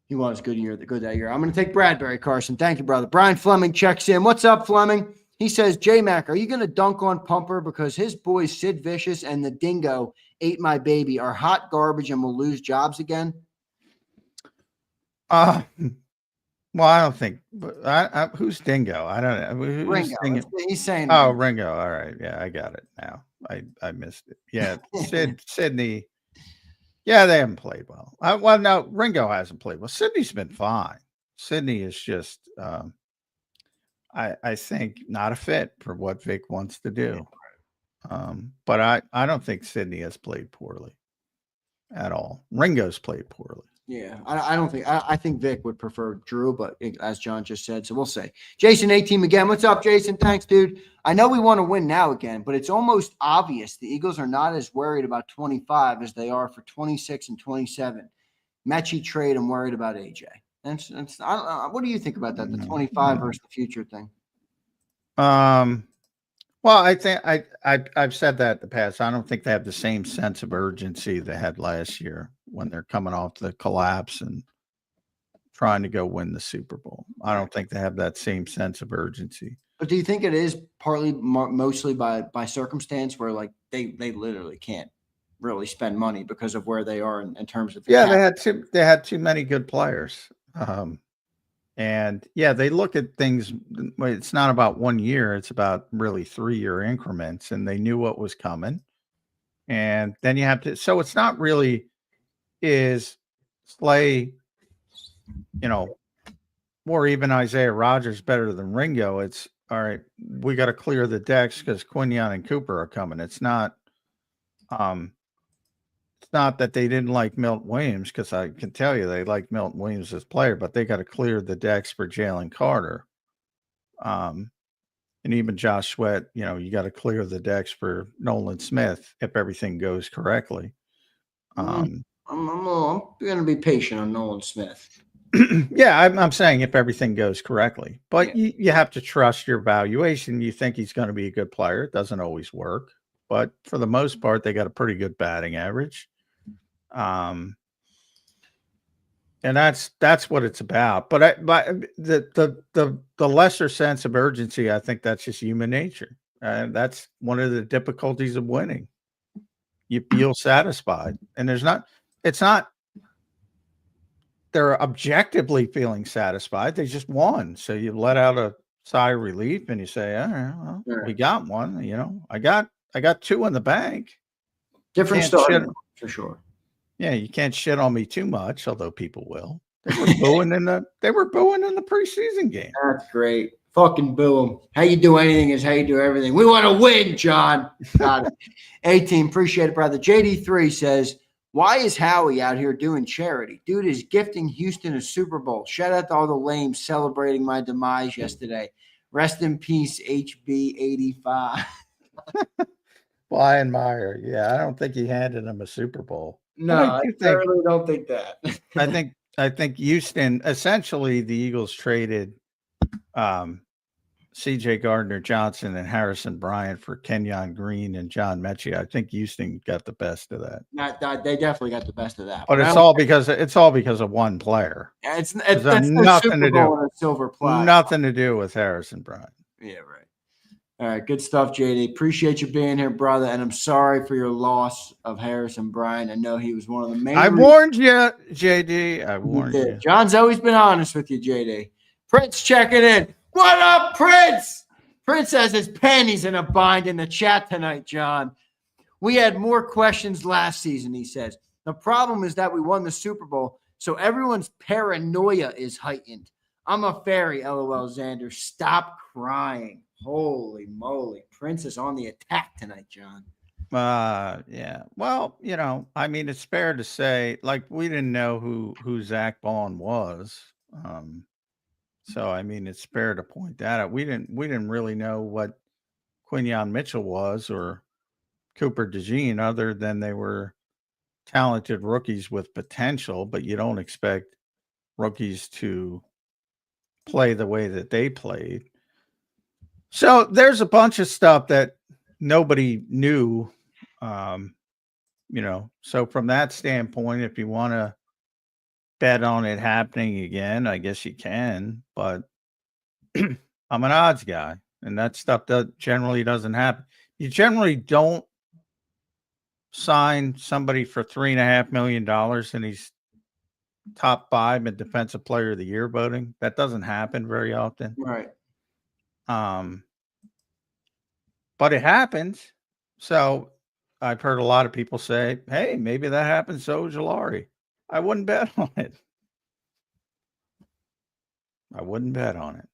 He was good that year. I'm going to take Bradbury, Carson. Thank you, brother. Brian Fleming checks in. What's up, Fleming? He says, J-Mac, are you going to dunk on Pumper because his boys Sid Vicious and the Dingo ate my baby are hot garbage and will lose jobs again? Well, I don't think. Who's Dingo? I don't know. Who's Ringo. Dingo? He's saying. Oh, Ringo. All right. Yeah, I got it now. I missed it. Yeah, Sydney. Yeah, they haven't played well. Well, no, Ringo hasn't played well. Sydney's been fine. Sydney is just, I think, not a fit for what Vic wants to do. But I don't think Sydney has played poorly at all. Ringo's played poorly. Yeah, I don't think I think Vic would prefer Drew, but as John just said, so we'll say. Jason 18 again. What's up, Jason? Thanks, dude. I know we want to win now again, but it's almost obvious the Eagles are not as worried about 25 as they are for 26 and 27. Metchie trade, I'm worried about AJ. What do you think about that? The 25 versus the future thing. Well, I think I've said that in the past. I don't think they have the same sense of urgency they had last year when they're coming off the collapse and trying to go win the Super Bowl. I don't think they have that same sense of urgency. But do you think it is partly mostly by circumstance where like they literally can't really spend money because of where they are in terms of they had too many good players. And yeah, they look at things. It's not about 1 year. It's about really 3-year increments. And they knew what was coming. And then you have to, so it's not really is Slay, or even Isaiah Rodgers better than Ringo. It's all right. We got to clear the decks because Quinion and Cooper are coming. It's not that they didn't like Milton Williams, because I can tell you they like Milton Williams as player, but they got to clear the decks for Jalen Carter. And even Josh Sweat, you got to clear the decks for Nolan Smith if everything goes correctly. I'm going to be patient on Nolan Smith. Yeah, I'm saying if everything goes correctly, but you have to trust your valuation. You think he's going to be a good player. It doesn't always work, but for the most part, they got a pretty good batting average. And that's what it's about. But the lesser sense of urgency, I think that's just human nature. That's one of the difficulties of winning. You feel satisfied, and they're objectively feeling satisfied. They just won. So you let out a sigh of relief and you say, all right, well, we got one, I got 2 in the bank. Different story for sure. Yeah, you can't shit on me too much, although people will. They were booing in the preseason game. That's great. Fucking boo them. How you do anything is how you do everything. We want to win, John. Got it. 18, appreciate it, brother. JD3 says, why is Howie out here doing charity? Dude is gifting Houston a Super Bowl. Shout out to all the lames celebrating my demise yesterday. Rest in peace, HB85. Well, I admire. Yeah, I don't think he handed him a Super Bowl. No, I certainly don't think that. I think Houston, essentially the Eagles traded C.J. Gardner-Johnson and Harrison Bryant for Kenyon Green and John Metchie. I think Houston got the best of that. They definitely got the best of that. But it's all because of one player. It's nothing to do. Silver platter. Nothing to do with Harrison Bryant. Yeah, right. All right, good stuff, JD. Appreciate you being here, brother. And I'm sorry for your loss of Harrison Bryant. I know he was one of the main. I warned you, JD. I warned you. John's always been honest with you, JD. Prince checking in. What up, Prince? Prince has his panties in a bind in the chat tonight, John. We had more questions last season, he says. The problem is that we won the Super Bowl, so everyone's paranoia is heightened. I'm a fairy, LOL, Zander. Stop crying. Holy moly. Prince is on the attack tonight, John. Yeah. Well, it's fair to say, like, we didn't know who Zach Bond was. So it's fair to point that out. We didn't really know what Quinion Mitchell was or Cooper DeJean, other than they were talented rookies with potential, but you don't expect rookies to play the way that they played. So there's a bunch of stuff that nobody knew, so from that standpoint, if you want to bet on it happening again. I guess you can, but I'm an odds guy, and that stuff generally doesn't happen. You generally don't sign somebody for $3.5 million and he's top 5 in defensive player of the year voting. That doesn't happen very often. Right. But it happens. So I've heard a lot of people say, hey, maybe that happens. So Jolari. I wouldn't bet on it. I wouldn't bet on it.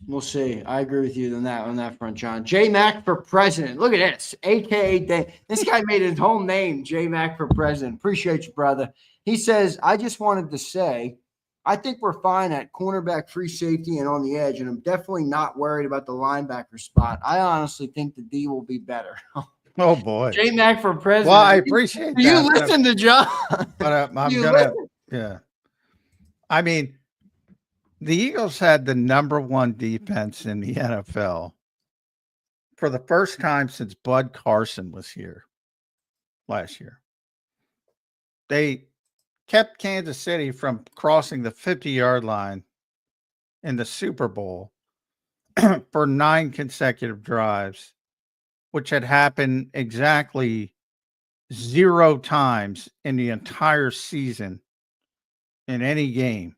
We'll see. I agree with you on that front, John. J-Mac for president. Look at this. AKA this guy made his whole name, J-Mac for president. Appreciate you, brother. He says, I just wanted to say, I think we're fine at cornerback, free safety, and on the edge, and I'm definitely not worried about the linebacker spot. I honestly think the D will be better. Oh, boy. J-Mac for president. Well, I appreciate that. You listen to John. But I'm going to, yeah. I mean, the Eagles had the #1 defense in the NFL for the first time since Bud Carson was here last year. They kept Kansas City from crossing the 50-yard line in the Super Bowl for 9 consecutive drives, which had happened exactly 0 times in the entire season in any game.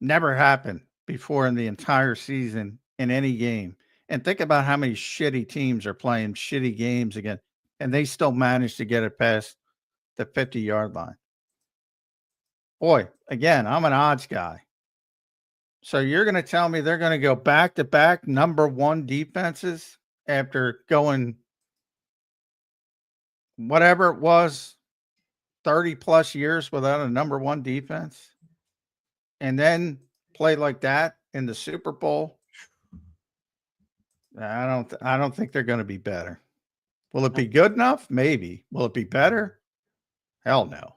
Never happened before in the entire season in any game. And think about how many shitty teams are playing shitty games again, and they still managed to get it past the 50-yard line. Boy, again, I'm an odds guy. So you're going to tell me they're going to go back-to-back #1 defenses after going whatever it was, 30-plus years without a #1 defense? And then play like that in the Super Bowl? I don't think they're going to be better. Will it be good enough? Maybe. Will it be better? Hell no.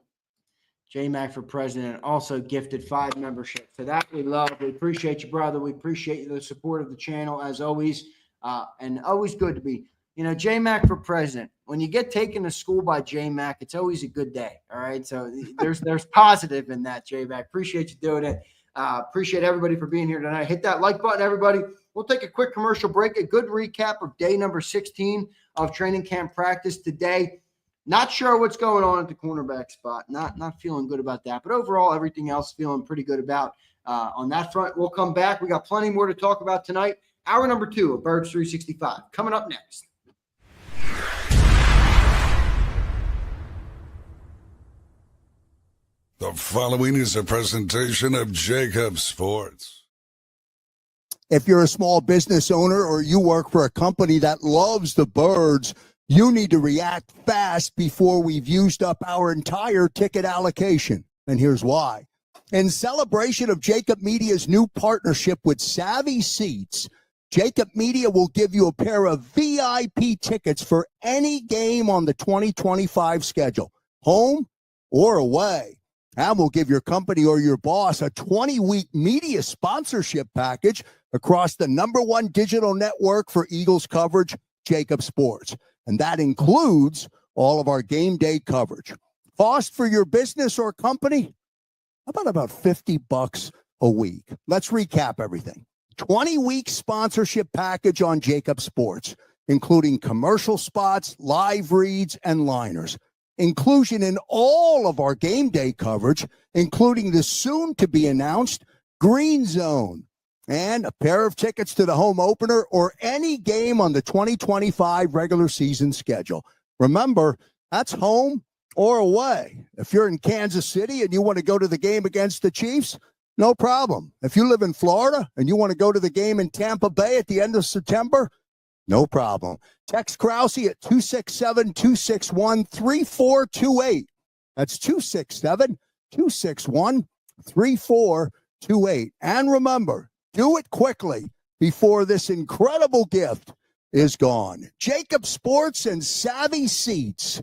J-Mac for president also gifted 5 memberships. So that we love. We appreciate you, brother. We appreciate the support of the channel as always. And always good to be, J-Mac for president. When you get taken to school by J-Mac, it's always a good day. All right. So there's positive in that, J-Mac. Appreciate you doing it. Appreciate everybody for being here tonight. Hit that like button, everybody. We'll take a quick commercial break. A good recap of day number 16 of training camp practice today. Not sure what's going on at the cornerback spot. Not feeling good about that. But overall, everything else feeling pretty good about on that front. We'll come back. We got plenty more to talk about tonight. Hour number 2 of Birds 365 coming up next. The following is a presentation of JAKIB Sports. If you're a small business owner or you work for a company that loves the birds, you need to react fast before we've used up our entire ticket allocation. And here's why. In celebration of JAKIB Media's new partnership with Savvy Seats, JAKIB Media will give you a pair of VIP tickets for any game on the 2025 schedule, home or away. And we'll give your company or your boss a 20-week media sponsorship package across the #1 digital network for Eagles coverage, JAKIB Sports. And that includes all of our game day coverage. Cost for your business or company? About $50 a week. Let's recap everything. 20-week sponsorship package on JAKIB Sports, including commercial spots, live reads, and liners. Inclusion in all of our game day coverage, including the soon-to-be-announced Green Zone, and a pair of tickets to the home opener or any game on the 2025 regular season schedule. Remember, that's home or away. If you're in Kansas City and you want to go to the game against the Chiefs, no problem. If you live in Florida and you want to go to the game in Tampa Bay at the end of September, no problem. Text Krause at 267-261-3428. That's 267-261-3428. And remember, do it quickly before this incredible gift is gone. JAKIB Sports and Savvy Seats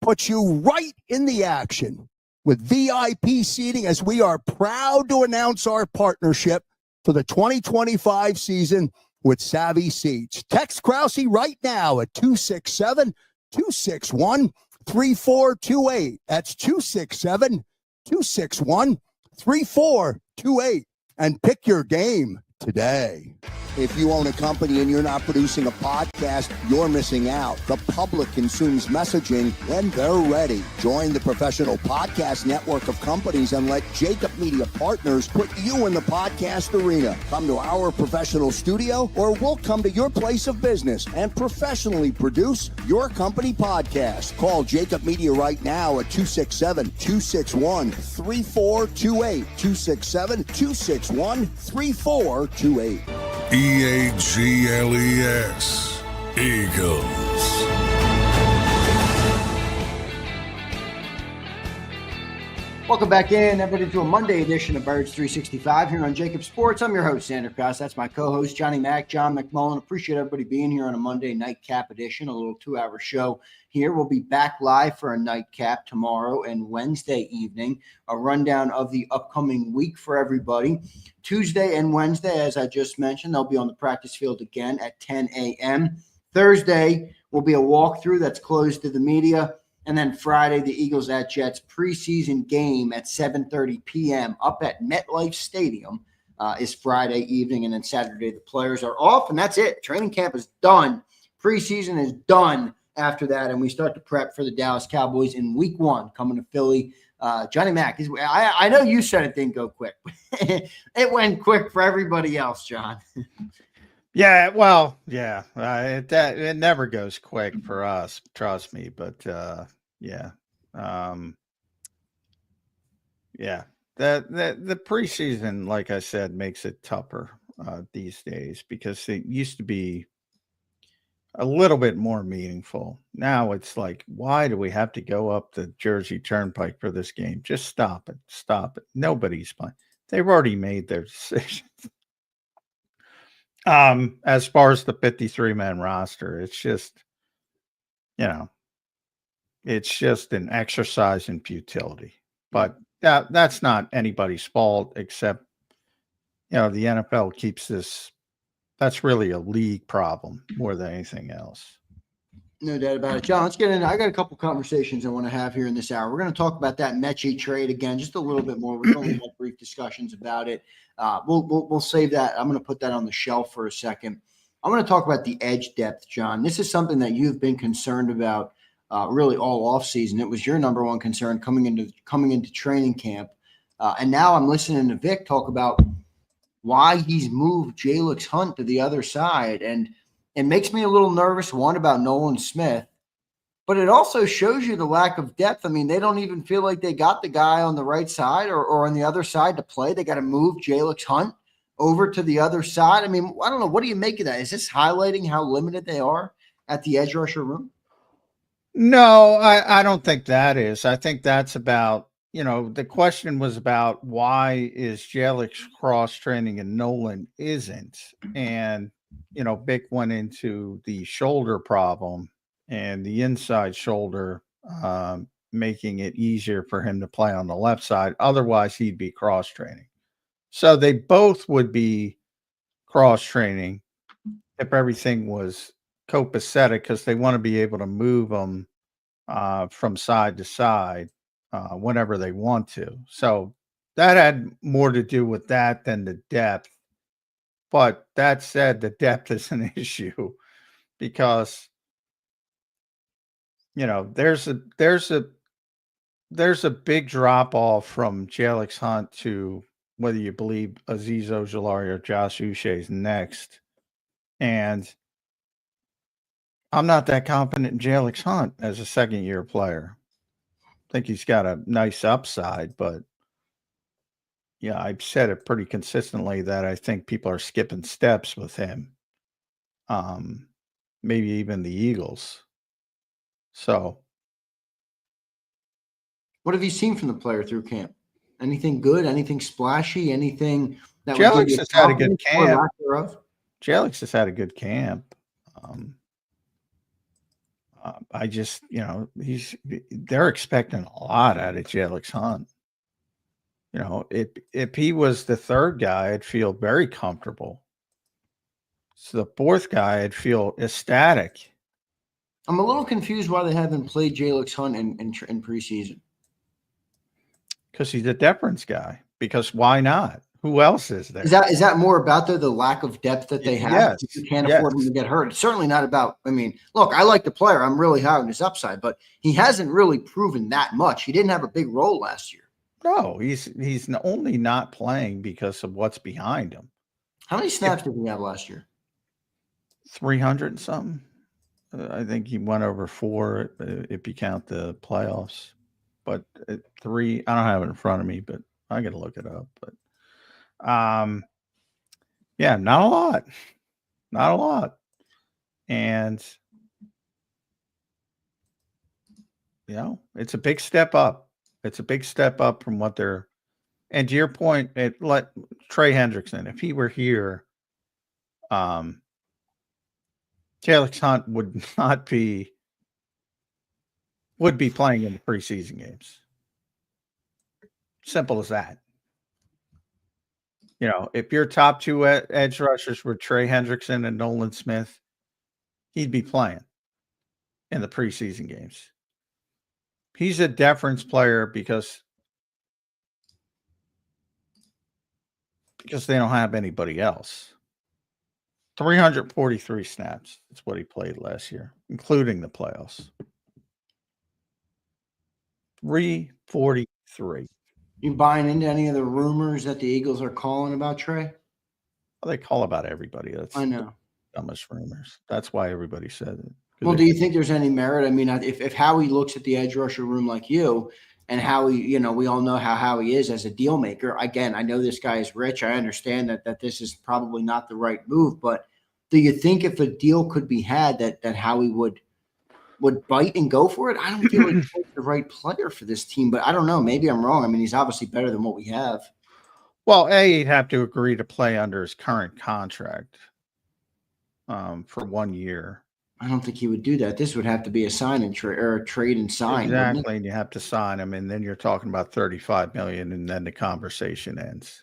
put you right in the action with VIP seating as we are proud to announce our partnership for the 2025 season with Savvy Seats. Text Krause right now at 267-261-3428. That's 267-261-3428. 3428 and pick your game today. If you own a company and you're not producing a podcast, you're missing out. The public consumes messaging when they're ready. Join the professional podcast network of companies and let JAKIB Media Partners put you in the podcast arena. Come to our professional studio or we'll come to your place of business and professionally produce your company podcast. Call JAKIB Media right now at 267-261-3428. 267-261-3428. EAGLES, Eagles. Welcome back in, everybody, to a Monday edition of Birds 365 here on JAKIB Sports. I'm your host, Zander Krause. That's my co-host, Johnny Mack, John McMullen. Appreciate everybody being here on a Monday nightcap edition, a little 2-hour show here. We'll be back live for a nightcap tomorrow and Wednesday evening, a rundown of the upcoming week for everybody. Tuesday and Wednesday, as I just mentioned, they'll be on the practice field again at 10 a.m. Thursday will be a walkthrough that's closed to the media. And then Friday, the Eagles at Jets preseason game at 7:30 p.m. up at MetLife Stadium is Friday evening. And then Saturday, the players are off, and that's it. Training camp is done. Preseason is done after that, and we start to prep for the Dallas Cowboys in week 1 coming to Philly. Johnny Mack, I know you said it didn't go quick, but it went quick for everybody else, John. Yeah, well, yeah, it never goes quick for us, trust me. But yeah, yeah, the preseason, like I said, makes it tougher these days because it used to be a little bit more meaningful. Now it's like, why do we have to go up the Jersey Turnpike for this game? Just stop it. Stop it. Nobody's playing. They've already made their decision. As far as the 53-man roster, it's just, it's just an exercise in futility. But that's not anybody's fault except, the NFL keeps this. That's really a league problem more than anything else. No doubt about it. John, let's get into. I got a couple conversations I want to have here in this hour. We're going to talk about that Metchie trade again, just a little bit more. We've only had brief discussions about it. We'll save that. I'm going to put that on the shelf for a second. I'm going to talk about the edge depth, John. This is something that you've been concerned about really all offseason. It was your number one concern coming into training camp. And now I'm listening to Vic talk about why he's moved Jalen Hunt to the other side. And it makes me a little nervous, one, about Nolan Smith, but it also shows you the lack of depth. I mean, they don't even feel like they got the guy on the right side or on the other side to play. They got to move Jalen Hunt over to the other side. I mean, I don't know. What do you make of that? Is this highlighting how limited they are at the edge rusher room? No, I don't think that is. I think that's about, the question was about why is Jalen cross-training and Nolan isn't. And, Vic went into the shoulder problem and the inside shoulder, making it easier for him to play on the left side. Otherwise, he'd be cross-training. So they both would be cross-training if everything was copacetic because they want to be able to move them from side to side whenever they want to. So that had more to do with that than the depth. But that said, the depth is an issue because, there's a big drop off from Jalen Hunt to whether you believe Azeez Ojulari or Josh Uche is next. And I'm not that confident in Jalen Hunt as a second-year player. I think he's got a nice upside, but yeah, I've said it pretty consistently that I think people are skipping steps with him. Maybe even the Eagles. So, what have you seen from the player through camp? Anything good? Anything splashy? Anything that Jalen has had a good camp. Jalen has had a good camp. I just, they're expecting a lot out of Jalen Hunt. If he was the third guy, I'd feel very comfortable. So the fourth guy, I'd feel ecstatic. I'm a little confused why they haven't played Jalen Hunt in preseason. Because he's a deference guy. because why not? Who else is there? Is that more about the lack of depth that they have? Yes, You can't afford him to get hurt. It's certainly not about. I mean, look, I like the player. I'm really high on his upside, but he hasn't really proven that much. He didn't have a big role last year. No, he's only not playing because of what's behind him. How many snaps did he have last year? 300 and something. I think he went over 4 if you count the playoffs. But 3, I don't have it in front of me, but I got to look it up. But yeah, not a lot. Not a lot. And it's a big step up. It's a big step up from what they're. And to your point, let Trey Hendrickson, if he were here, Jalen Hunt would be playing in the preseason games. Simple as that. If your top 2 edge rushers were Trey Hendrickson and Nolan Smith, he'd be playing in the preseason games. He's a deference player because they don't have anybody else. 343 snaps. That's what he played last year, including the playoffs. 343. You buying into any of the rumors that the Eagles are calling about Trey? Well, they call about everybody. That's I know. Dumbest rumors. That's why everybody said it. Well, do you think there's any merit? I mean, if Howie looks at the edge rusher room like you, and Howie, we all know how Howie is as a deal maker. Again, I know this guy is rich. I understand that this is probably not the right move, but do you think if a deal could be had that Howie would bite and go for it? I don't feel like he's the right player for this team, but I don't know. Maybe I'm wrong. I mean, he's obviously better than what we have. Well, he'd have to agree to play under his current contract for 1 year. I don't think he would do that. This would have to be a sign and trade or a trade and sign. Exactly, and you have to sign him, and then you're talking about $35 million, and then the conversation ends.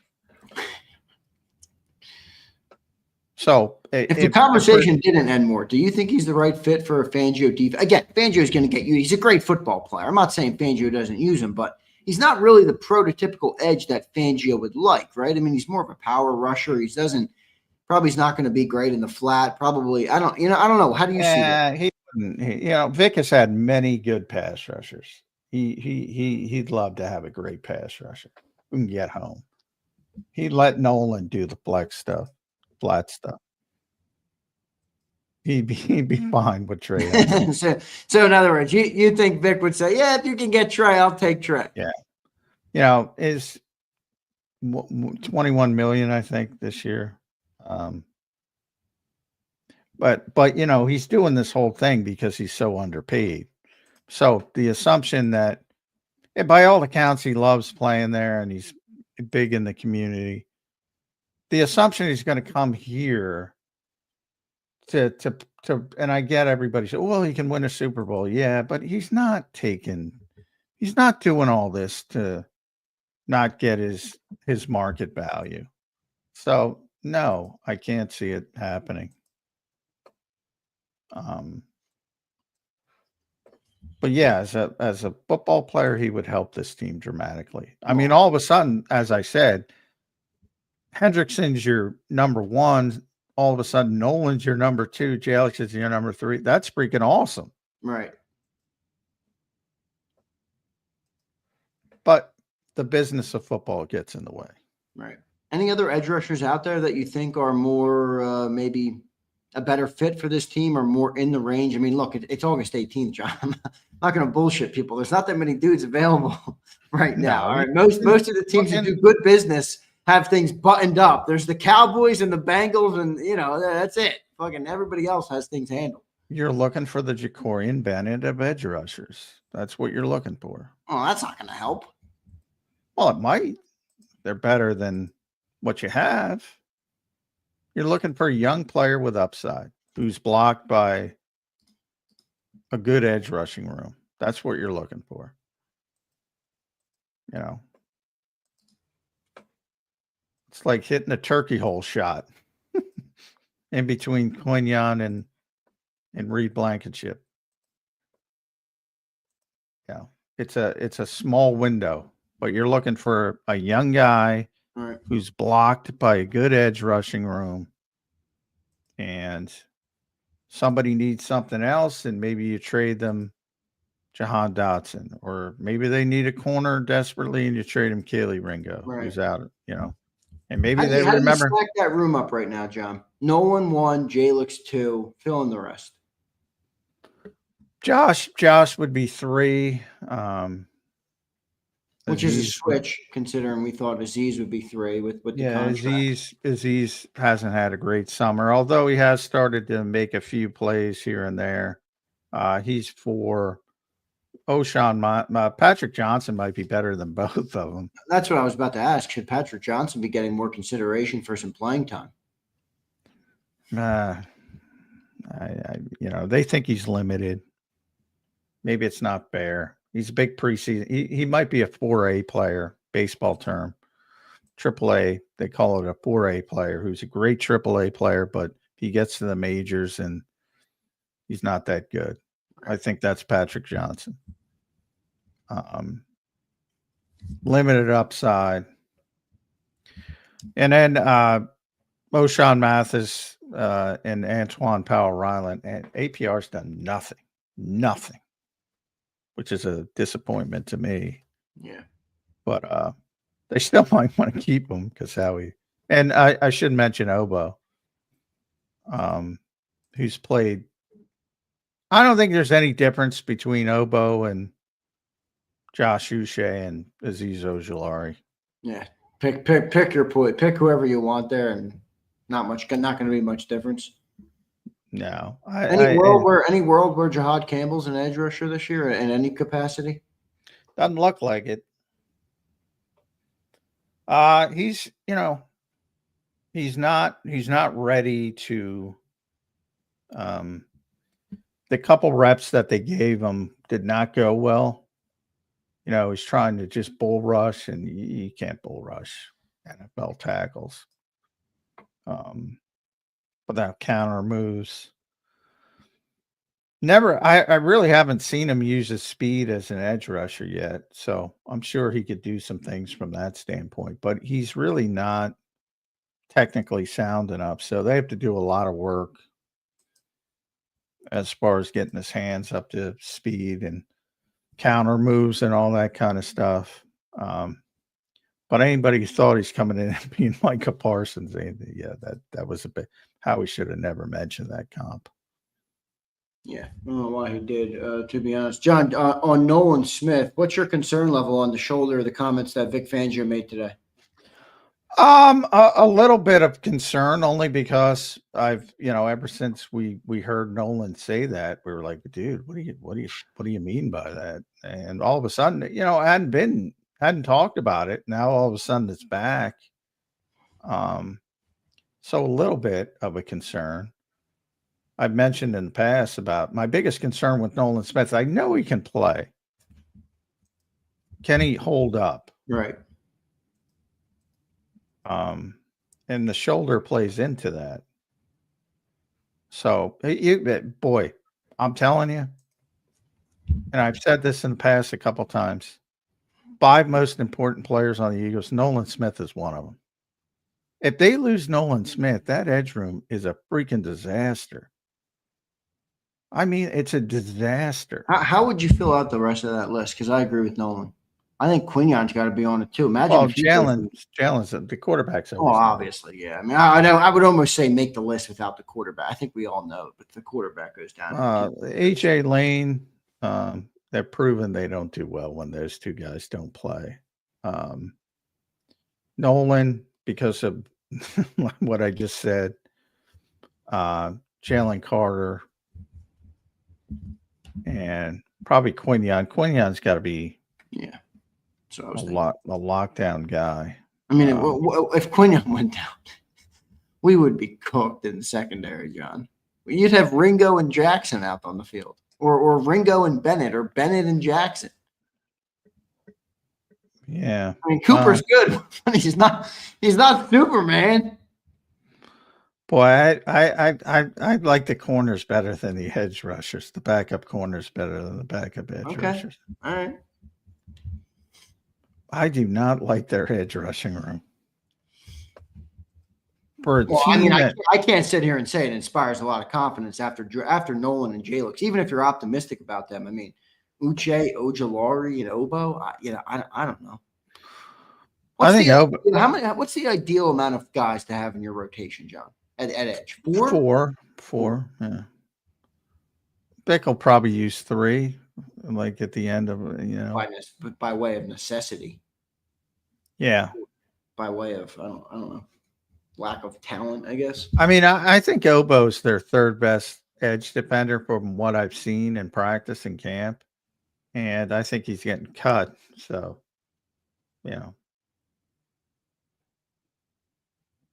So, if the conversation didn't end more, do you think he's the right fit for a Fangio defense? Again, Fangio is going to get you. He's a great football player. I'm not saying Fangio doesn't use him, but he's not really the prototypical edge that Fangio would like, right? I mean, he's more of a power rusher. He's not going to be great in the flat. Probably, I don't know. How do you see that? Vic has had many good pass rushers. He'd love to have a great pass rusher who can get home. He'd let Nolan do the flat stuff. He'd be fine with Trey. so in other words, you think Vic would say, yeah, if you can get Trey, I'll take Trey. Yeah. Is $21 million, I think, this year. But he's doing this whole thing because he's so underpaid. So the assumption that, by all accounts, he loves playing there and he's big in the community. The assumption he's going to come here to and I get everybody said, well, he can win a Super Bowl. Yeah, but he's not doing all this to not get his market value. So no, I can't see it happening. But yeah, as a football player, he would help this team dramatically. I mean, all of a sudden, as I said, Hendrickson's your number 1. All of a sudden, Nolan's your number 2. Alex is your number 3. That's freaking awesome. Right. But the business of football gets in the way. Right. Any other edge rushers out there that you think are more maybe a better fit for this team or more in the range? I mean, look, it's August 18th, John. I'm not going to bullshit people. There's not that many dudes available right now. All right. Most of the teams that do good business have things buttoned up. There's the Cowboys and the Bengals, and that's it. Fucking everybody else has things handled. You're looking for the Jacorian Bennett of edge rushers. That's what you're looking for. Oh, that's not going to help. Well, it might. They're better than what you have. You're looking for a young player with upside who's blocked by a good edge rushing room. That's what you're looking for. It's like hitting a turkey hole shot in between Quinyon and Reed Blankenship. It's a small window, but you're looking for a young guy All right. who's blocked by a good edge rushing room, and somebody needs something else, and maybe you trade them Jahan Dotson, or maybe they need a corner desperately and you trade him Kaylee Ringo, Right. who's out, and maybe How they do you remember. stack that room up right now, John? Nolan 1, Jalix 2, fill in the rest. Josh would be 3. Which is a Aziz would- switch, considering we thought Aziz would be 3 with the Yeah, contract. Aziz hasn't had a great summer, although he has started to make a few plays here and there. He's 4. Patrick Johnson might be better than both of them. That's what I was about to ask. Should Patrick Johnson be getting more consideration for some playing time? They think he's limited. Maybe it's not fair. He's a big preseason. He might be a 4A player, baseball term. AAA, they call it a 4A player who's a great AAA player, but he gets to the majors and he's not that good. I think that's Patrick Johnson. Limited upside. And then O'Shawn Mathis and Antoine Powell-Ryland, and APR's done nothing, which is a disappointment to me. Yeah. But they still might want to keep him because and I should mention Obo, who's played. I don't think there's any difference between Obo and Josh Uche and Aziz Ojulari. Yeah. Pick your point. Pick whoever you want there, and not going to be much difference. No. Any world where Jahad Campbell's an edge rusher this year in any capacity? Doesn't look like it. He's not ready to. The couple reps that they gave him did not go well. He's trying to just bull rush, and you can't bull rush NFL tackles. Without counter moves. I really haven't seen him use his speed as an edge rusher yet. So I'm sure he could do some things from that standpoint, but he's really not technically sound enough. So they have to do a lot of work as far as getting his hands up to speed and counter moves and all that kind of stuff. But anybody who thought he's coming in and being Micah Parsons, that was a bit how we should have never mentioned that comp. Yeah, I don't know why he did, to be honest. John, on Nolan Smith, what's your concern level on the shoulder of the comments that Vic Fangio made today? A little bit of concern, only because I've, ever since we heard Nolan say that, we were like, dude, what do you mean by that? And all of a sudden, I hadn't talked about it. Now all of a sudden it's back. So a little bit of a concern. I've mentioned in the past about my biggest concern with Nolan Smith. I know he can play. Can he hold up? Right. And the shoulder plays into that. So, boy, I'm telling you, and I've said this in the past a couple times, 5 most important players on the Eagles, Nolan Smith is one of them. If they lose Nolan Smith, that edge room is a freaking disaster. I mean, it's a disaster. How would you fill out the rest of that list? Because I agree with Nolan. I think Quignon's got to be on it too. Imagine if Jalen's the quarterback's. Oh, obviously, yeah. I mean, I would almost say make the list without the quarterback. I think we all know, but the quarterback goes down. AJ Lane, they're proven they don't do well when those two guys don't play. Nolan, because of what I just said. Jalen Carter. And probably Quignon. Quignon's got to be a lockdown guy. I mean, if Quignon went down, we would be cooked in the secondary, John. You'd have Ringo and Jackson out on the field, or Ringo and Bennett, or Bennett and Jackson. Yeah, I mean, Cooper's good, but he's not Superman. Boy, I like the corners better than the edge rushers. The backup corners better than the backup edge rushers. All right. I do not like their edge rushing room. For a Well, I team mean, that I can't sit here and say it inspires a lot of confidence after Nolan and Jalen. Even if you're optimistic about them, I mean, Uche, Ojulari, and Obo. I don't know. I think What's the ideal amount of guys to have in your rotation, John? At edge, four. Yeah. Vic will probably use 3, like at the end of by way of necessity. Yeah. By way of I don't know, lack of talent, I guess. I mean, I think Obo's their third best edge defender from what I've seen in practice and camp, and I think he's getting cut. So,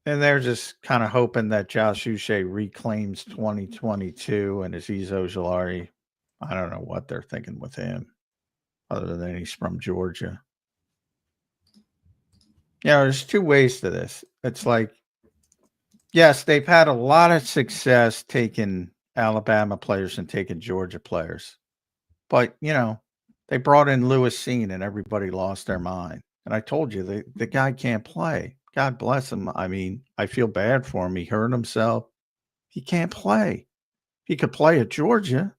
and they're just kind of hoping that Josh Uche reclaims 2022 and Azeez Ojulari. I don't know what they're thinking with him, other than he's from Georgia. There's 2 ways to this. It's like, yes, they've had a lot of success taking Alabama players and taking Georgia players. But, they brought in Lewis Seen and everybody lost their mind. And I told you, the guy can't play. God bless him. I mean, I feel bad for him. He hurt himself. He can't play. He could play at Georgia.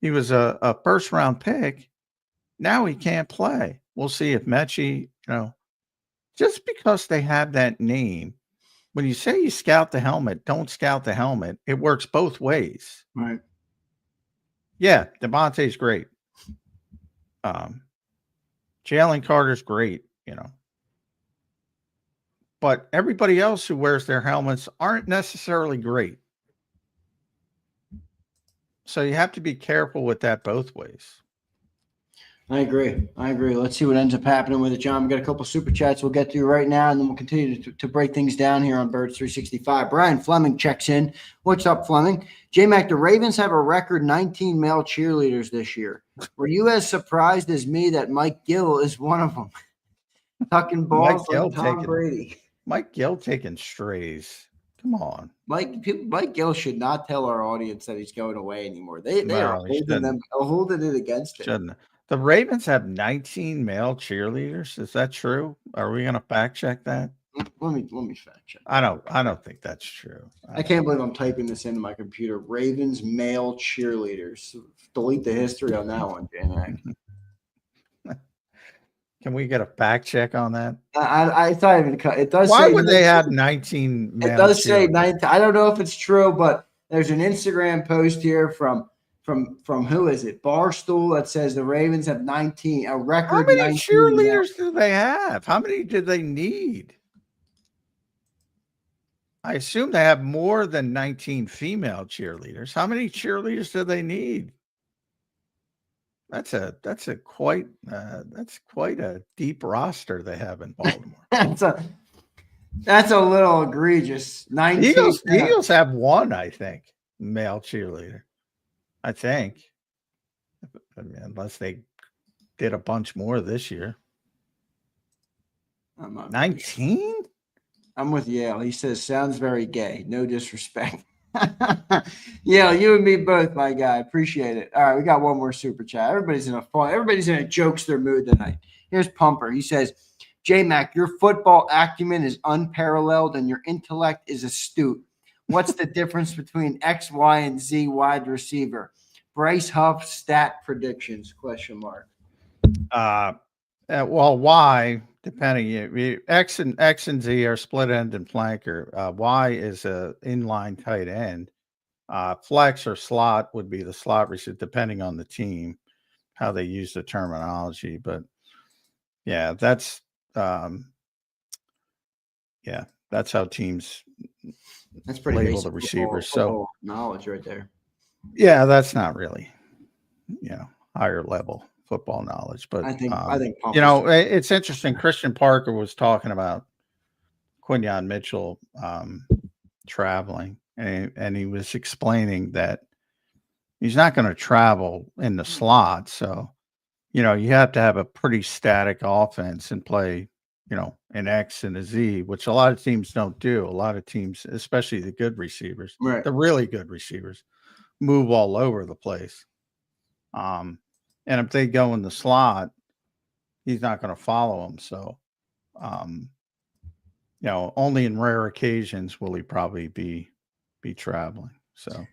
He was a first-round pick. Now he can't play. We'll see if Metchie, just because they have that name, when you say you scout the helmet, don't scout the helmet. It works both ways. Right. Yeah, Devontae's great. Jalen Carter's great, But everybody else who wears their helmets aren't necessarily great. So you have to be careful with that both ways. I agree. Let's see what ends up happening with it, John. We've got a couple super chats we'll get through right now, and then we'll continue to break things down here on Birds 365. Brian Fleming checks in. What's up, Fleming? J-Mac, the Ravens have a record 19 male cheerleaders this year. Were you as surprised as me that Mike Gill is one of them? Tucking balls like Tom Brady. Mike Gill taking strays. Come on. Mike Gill should not tell our audience that he's going away anymore. They are holding it against him. Shouldn't. The Ravens have 19 male cheerleaders. Is that true? Are we going to fact check that? Let me fact check. I don't think that's true. I can't believe I'm typing this into my computer. Ravens male cheerleaders. Delete the history on that one, J-Mac. Can we get a fact check on that? I thought it does. Why would they have 19 male? It does say 19. I don't know if it's true, but there's an Instagram post here from who is it? Barstool, that says the Ravens have 19, a record. How many cheerleaders do they have? How many do they need? I assume they have more than 19 female cheerleaders. How many cheerleaders do they need? That's quite a deep roster they have in Baltimore. That's a little egregious. 19. The Eagles have one, I think, male cheerleader. I think, unless they did a bunch more this year. 19? I'm with Yale. He says, sounds very gay. No disrespect. Yale, you and me both, my guy. Appreciate it. All right, we got one more super chat. Everybody's in a jokester mood tonight. Here's Pumper. He says, J-Mac, your football acumen is unparalleled and your intellect is astute. What's the difference between X, Y, and Z wide receiver? Bryce Huff stat predictions, ? Well, Y, depending, X and Z are split end and flanker. Y is a inline tight end. Flex or slot would be the slot receiver, depending on the team, how they use the terminology. But yeah, that's how teams pretty label the receivers. So knowledge right there. Yeah, that's not really, higher level football knowledge. But I think it's interesting. Christian Parker was talking about Quinyon Mitchell traveling, and he was explaining that he's not going to travel in the slot. So, you have to have a pretty static offense and play, an X and a Z, which a lot of teams don't do. A lot of teams, especially the good receivers, right, the really good receivers, move all over the place. And if they go in the slot, he's not going to follow him. So, only in rare occasions will he probably be traveling. So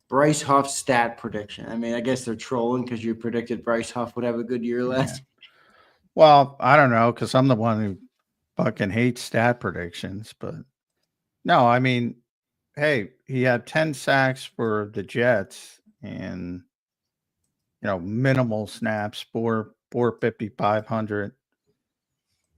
Bryce Huff's stat prediction. I mean, I guess they're trolling because you predicted Bryce Huff would have a good year last. Well, I don't know, because I'm the one who fucking hates stat predictions. But no, I mean, hey, he had 10 sacks for the Jets and, minimal snaps, 450, 500.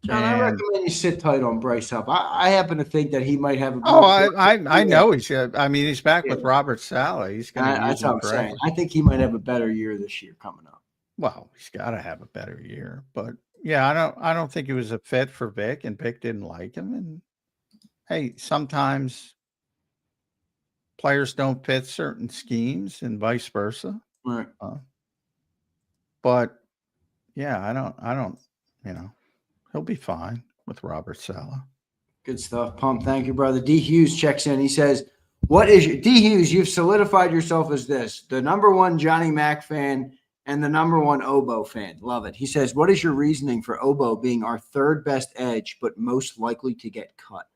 John, I recommend you sit tight on Bryce Huff. I happen to think that he might have a. I know he's. I mean, he's back with Robert Saleh. He's going to use that's what him I'm correctly. saying. I think he might have a better year this year coming up. Well, he's got to have a better year, but yeah, I don't think he was a fit for Vic, and Vic didn't like him. And hey, sometimes players don't fit certain schemes, and vice versa. Right. But yeah, I don't. He'll be fine with Robert Saleh. Good stuff, Pump. Thank you, brother. D. Hughes checks in. He says, "What is your D. Hughes? You've solidified yourself as this: the #1 Johnny Mac fan and the #1 Obo fan. Love it." He says, "What is your reasoning for Obo being our third best edge, but most likely to get cut?"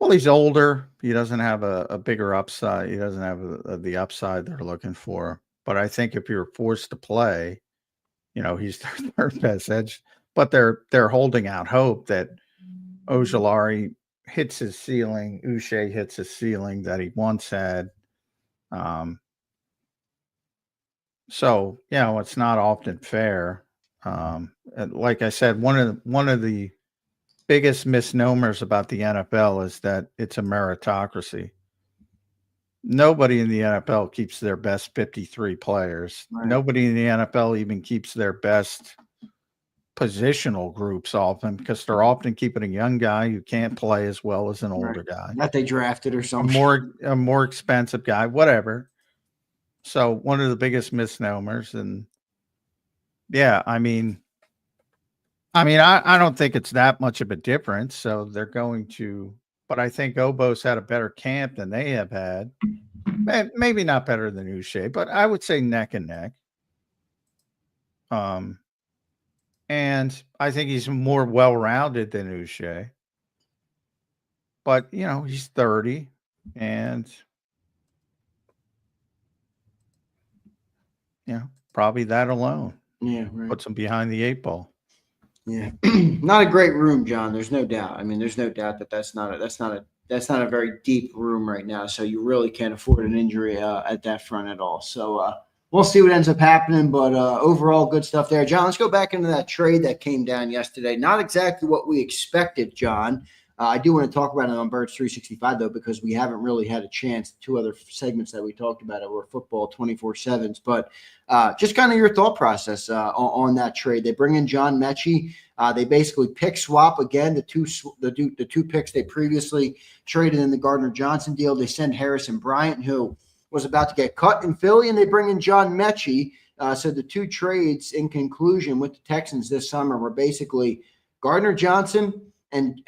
Well, he's older. He doesn't have a bigger upside. He doesn't have the upside they're looking for. But I think if you're forced to play, he's their third best edge. But they're holding out hope that Ojulari hits his ceiling, Uche hits his ceiling that he once had. So, it's not often fair. Like I said, one of the biggest misnomers about the NFL is that it's a meritocracy. Nobody in the NFL keeps their best 53 players. Right. Nobody in the NFL even keeps their best positional groups often, because they're often keeping a young guy who can't play as well as an older guy that they drafted or something, a more expensive guy, whatever. So one of the biggest misnomers. And yeah, I don't think it's that much of a difference. So they're going to, but I think Obo's had a better camp than they have had. Maybe not better than Uche, but I would say neck and neck. And I think he's more well-rounded than Uche. But, he's 30 and, probably that alone puts him behind the 8 ball. Yeah. Not a great room, John. There's no doubt. I mean, there's no doubt that that's not a very deep room right now. So you really can't afford an injury at that front at all. So, we'll see what ends up happening, but overall good stuff there. John, let's go back into that trade that came down yesterday. Not exactly what we expected, John. I do want to talk about it on Birds 365, though, because we haven't really had a chance. 2 other segments that we talked about were football 24/7s. But just kind of your thought process on that trade. They bring in John Metchie. They basically pick swap again the two picks they previously traded in the Gardner Johnson deal. They send Harrison Bryant, who was about to get cut in Philly, and they bring in John Metchie. So the 2 trades in conclusion with the Texans this summer were basically Gardner Johnson and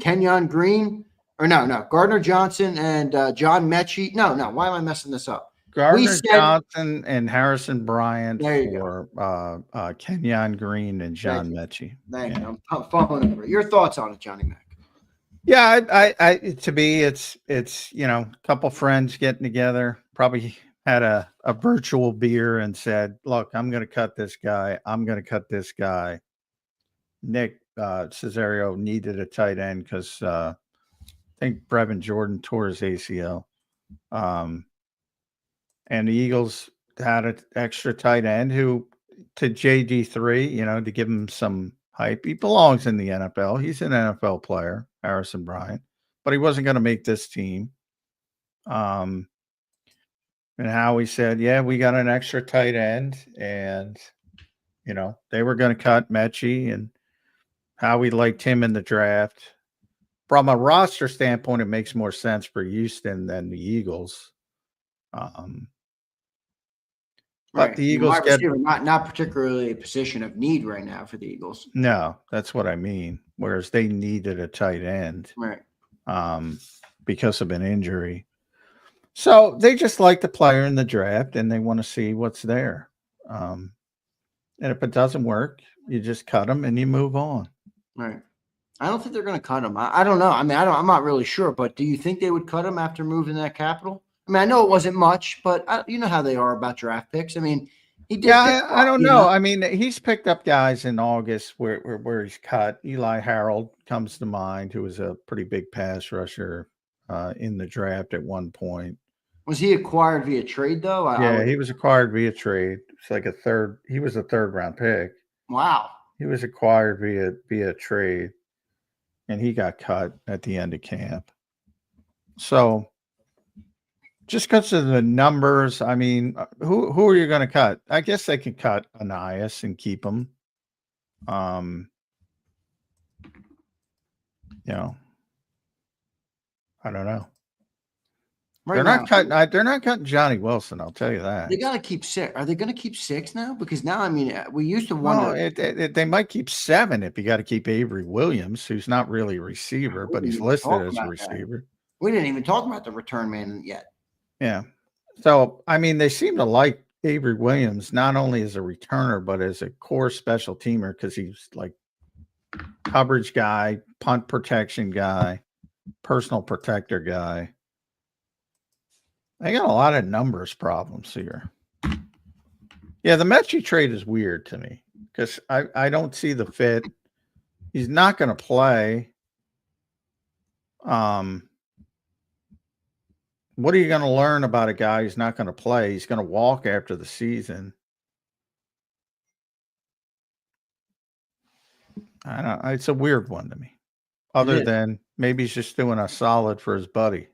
Kenyon Green. Or no, Gardner Johnson and John Metchie. No, why am I messing this up? Gardner Johnson and Harrison Bryant for Kenyon Green and John Metchie. Thank you. I'm following over. Your thoughts on it, Johnny Mac? Yeah, I to me, it's a couple friends getting together, probably had a virtual beer and said, "Look, I'm going to cut this guy. I'm going to cut this guy." Nick Cesario needed a tight end because I think Brevin Jordan tore his ACL, and the Eagles had an extra tight end who, to JD3, to give him some hype. He belongs in the NFL. He's an NFL player, Harrison Bryant, but he wasn't going to make this team. And Howie said, "Yeah, we got an extra tight end," and they were going to cut Metchie, and Howie liked him in the draft. From a roster standpoint, it makes more sense for Houston than the Eagles. But the Eagles not particularly a position of need right now for the Eagles. No, that's what I mean. Whereas they needed a tight end, right? Because of an injury. So they just like the player in the draft, and they want to see what's there. And if it doesn't work, you just cut him and you move on. Right. I don't think they're going to cut him. I don't know. I mean, I'm not really sure, but do you think they would cut him after moving that capital? I mean, I know it wasn't much, but you know how they are about draft picks. I mean, he did. Yeah, I don't know. I mean, he's picked up guys in August where he's cut. Eli Harold comes to mind, who was a pretty big pass rusher in the draft at one point. Was he acquired via trade though? He was acquired via trade. It's like he was a third round pick. Wow. He was acquired via trade, and he got cut at the end of camp. So just because of the numbers, I mean, who are you going to cut? I guess they could cut Anias and keep him. You know, I don't know. They're not cutting Johnny Wilson. I'll tell you that. They got to keep 6. Are they going to keep 6 now? Because now, I mean, we used to wonder. They might keep 7 if you got to keep Avery Williams, who's not really a receiver, but he's listed as a receiver. We didn't even talk about the return man yet. Yeah. So, I mean, they seem to like Avery Williams, not only as a returner, but as a core special teamer, because he's like coverage guy, punt protection guy, personal protector guy. They got a lot of numbers problems here. Yeah, the Metchie trade is weird to me because I don't see the fit. He's not going to play. What are you going to learn about a guy who's not going to play? He's going to walk after the season. I don't know. It's a weird one to me. Other than maybe he's just doing a solid for his buddy.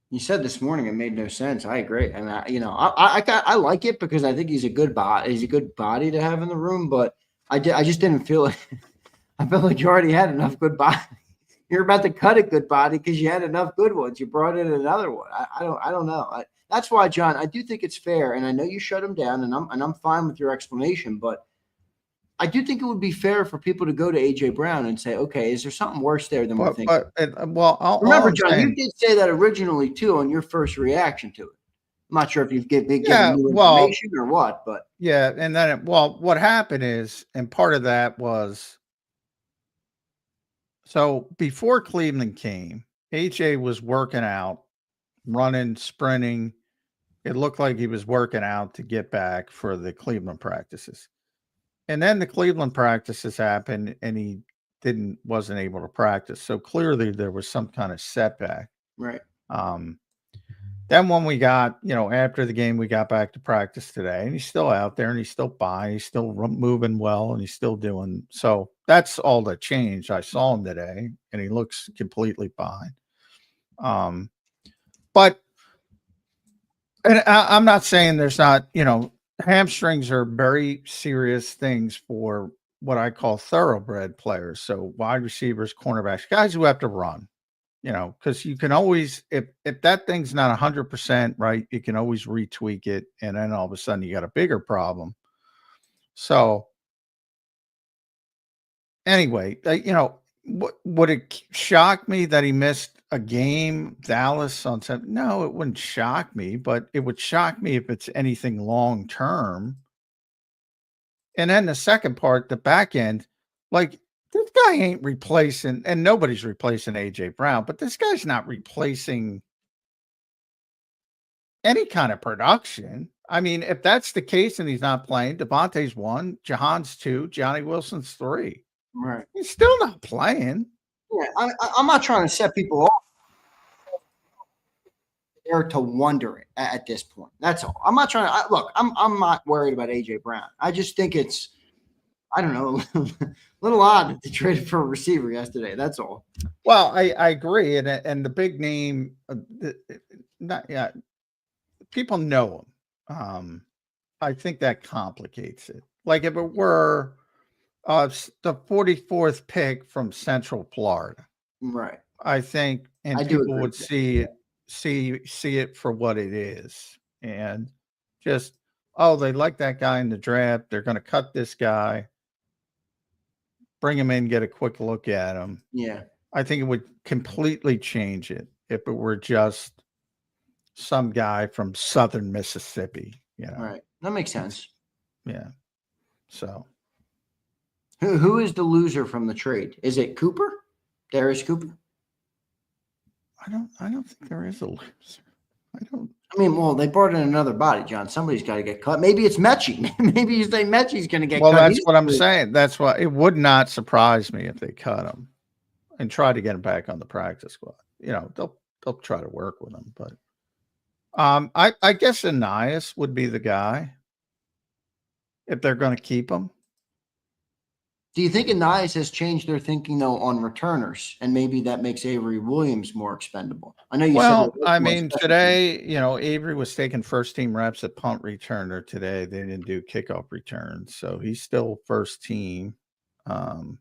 You said this morning it made no sense. I agree. I mean, I like it because I think he's a good body. He's a good body to have in the room. But I just didn't feel it. I felt like you already had enough good body. You're about to cut a good body because you had enough good ones. You brought in another one. I don't know. That's why, John, I do think it's fair, and I know you shut him down, and I'm fine with your explanation, but I do think it would be fair for people to go to AJ Brown and say, okay, is there something worse there than we're thinking? Remember, John, you did say that originally too on your first reaction to it. I'm not sure if you've given new information or what, but yeah. And then, what happened is, and part of that was, so before Cleveland came, AJ was working out, running, sprinting. It looked like he was working out to get back for the Cleveland practices. And then the Cleveland practices happened and he wasn't able to practice. So clearly there was some kind of setback. Right. Then when we got, after the game, we got back to practice today and he's still out there and he's still he's still moving well and he's still doing. So that's all that changed. I saw him today and he looks completely fine. But and I'm not saying there's not, hamstrings are very serious things for what I call thoroughbred players. So wide receivers, cornerbacks, guys who have to run, because you can always, if that thing's not 100% right, you can always retweak it. And then all of a sudden you got a bigger problem. So anyway, would it shock me that he missed a game, Dallas on Sunday? No, it wouldn't shock me, but it would shock me if it's anything long term. And then the second part, the back end, like this guy ain't replacing, and nobody's replacing AJ Brown, but this guy's not replacing any kind of production. I mean, if that's the case and he's not playing, Devontae's 1, Jahan's 2, Johnny Wilson's 3. Right. He's still not playing. Yeah, I'm not trying to set people off. They're to wonder it at this point. That's all. I'm not trying to look. I'm not worried about AJ Brown. I just think it's, I don't know, a little odd that they traded for a receiver yesterday. That's all. Well, I agree, and the big name, people know him. I think that complicates it. Like if it were the 44th pick from Central Florida, right? I think, and people would see it for what it is, and just they like that guy in the draft. They're going to cut this guy, bring him in, get a quick look at him. Yeah, I think it would completely change it if it were just some guy from Southern Mississippi. Right. That makes sense. Yeah. So Who is the loser from the trade? Is it Cooper? Darius Cooper? I don't think there is a loser. I mean, well, they brought in another body, John. Somebody's got to get cut. Maybe it's Metchie. Maybe you think Metchie's going to get cut. Well, that's what I'm saying. That's why it would not surprise me if they cut him and try to get him back on the practice squad. You know, they'll try to work with him, but I guess Anais would be the guy if they're going to keep him. Do you think Anais has changed their thinking though on returners, and maybe that makes Avery Williams more expendable? I know you. Well, I mean, today, you know, Avery was taking first team reps at punt returner today. They didn't do kickoff returns, so he's still first team, and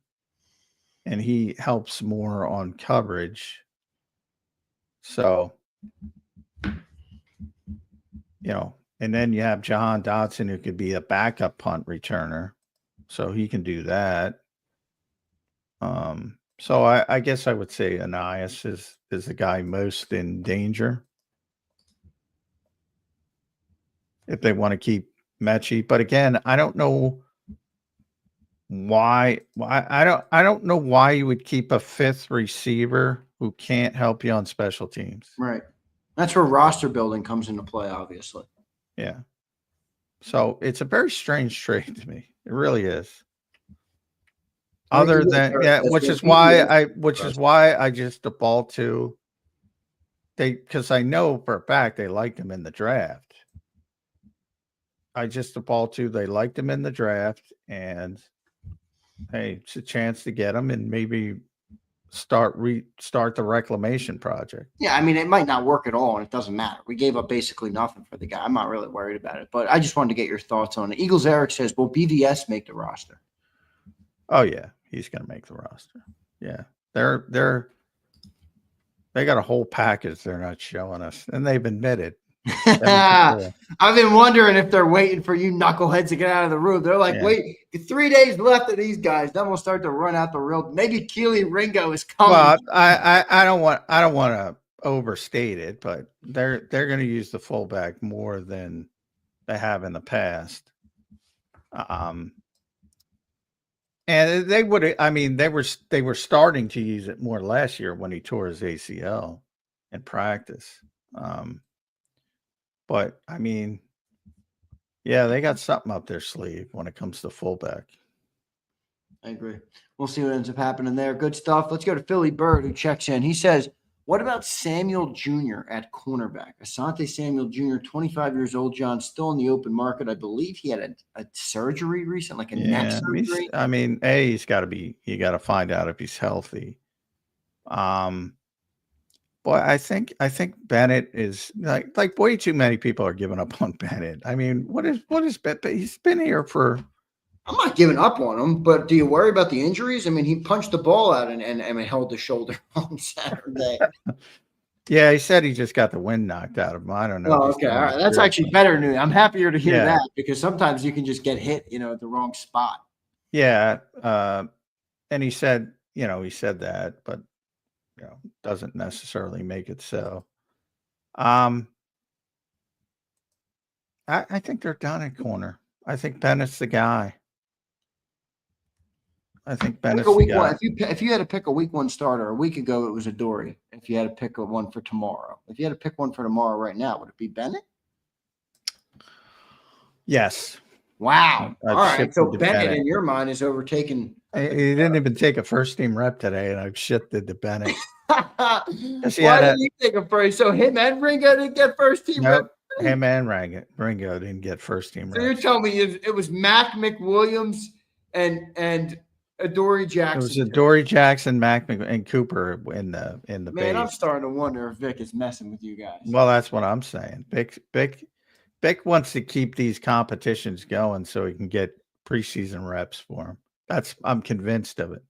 he helps more on coverage. So, you know, and then you have John Dodson, who could be a backup punt returner, so he can do that. So I guess I would say Anais is the guy most in danger if they want to keep Metchie. But again, I don't know why I don't know why you would keep a fifth receiver who can't help you on special teams. Right. That's where roster building comes into play, obviously. Yeah. So it's a very strange trade to me. It really is. Other than which is why I just default to because I know for a fact they liked him in the draft. I just default to they liked him in the draft, and hey, it's a chance to get him and maybe start the reclamation project. Yeah, I mean, it might not work at all, and it doesn't matter. We gave up basically nothing for the guy. I'm not really worried about it, but I just wanted to get your thoughts on it. Eagles Eric says, will BVS make the roster? Oh yeah, he's going to make the roster. Yeah, they got a whole package they're not showing us, and they've admitted. I've been wondering if they're waiting for you knuckleheads to get out of the room. They're like, wait, 3 days left of these guys. Then we'll start to run out the real. Maybe Keely Ringo is coming. Well, I don't want to overstate it, but they're going to use the fullback more than they have in the past. And they would. I mean, they were starting to use it more last year when he tore his ACL in practice. But I mean, yeah, they got something up their sleeve when it comes to fullback. I agree. We'll see what ends up happening there. Good stuff. Let's go to Philly Bird, who checks in. He says, what about Samuel Jr. at cornerback? Asante Samuel Jr., 25 years old, John, still in the open market. I believe he had a surgery recent, like a neck surgery. I mean, you got to find out if he's healthy. But I think Bennett is like way too many people are giving up on Bennett. I mean, what is Bennett? He's been here for. I'm not giving up on him, but do you worry about the injuries? I mean, he punched the ball out and held the shoulder on Saturday. Yeah, he said he just got the wind knocked out of him. I don't know. Oh, okay. All right. That's actually better news. I'm happier to hear that because sometimes you can just get hit, at the wrong spot. Yeah. And he said that, but doesn't necessarily make it so. I think they're done at corner. I think Bennett's the guy. I think Bennett's the guy. If you had to pick a week one starter, a week ago it was Adoree. If you had to pick one for tomorrow, if you had to pick one for tomorrow right now, would it be Bennett? Yes. Wow. All right. So Bennett in your mind is overtaken. He didn't even take a first team rep today, and I've shifted to Bennett. Why did you take a first? So him and Ringo didn't get first team rep? Him and Ringo didn't get first team reps. So you're telling me it was Mac McWilliams and Adoree Jackson. It was Adoree Jackson, Mac and Cooper in the Man, base. I'm starting to wonder if Vic is messing with you guys. Well, that's what I'm saying. Vic wants to keep these competitions going so he can get preseason reps for him. I'm convinced of it.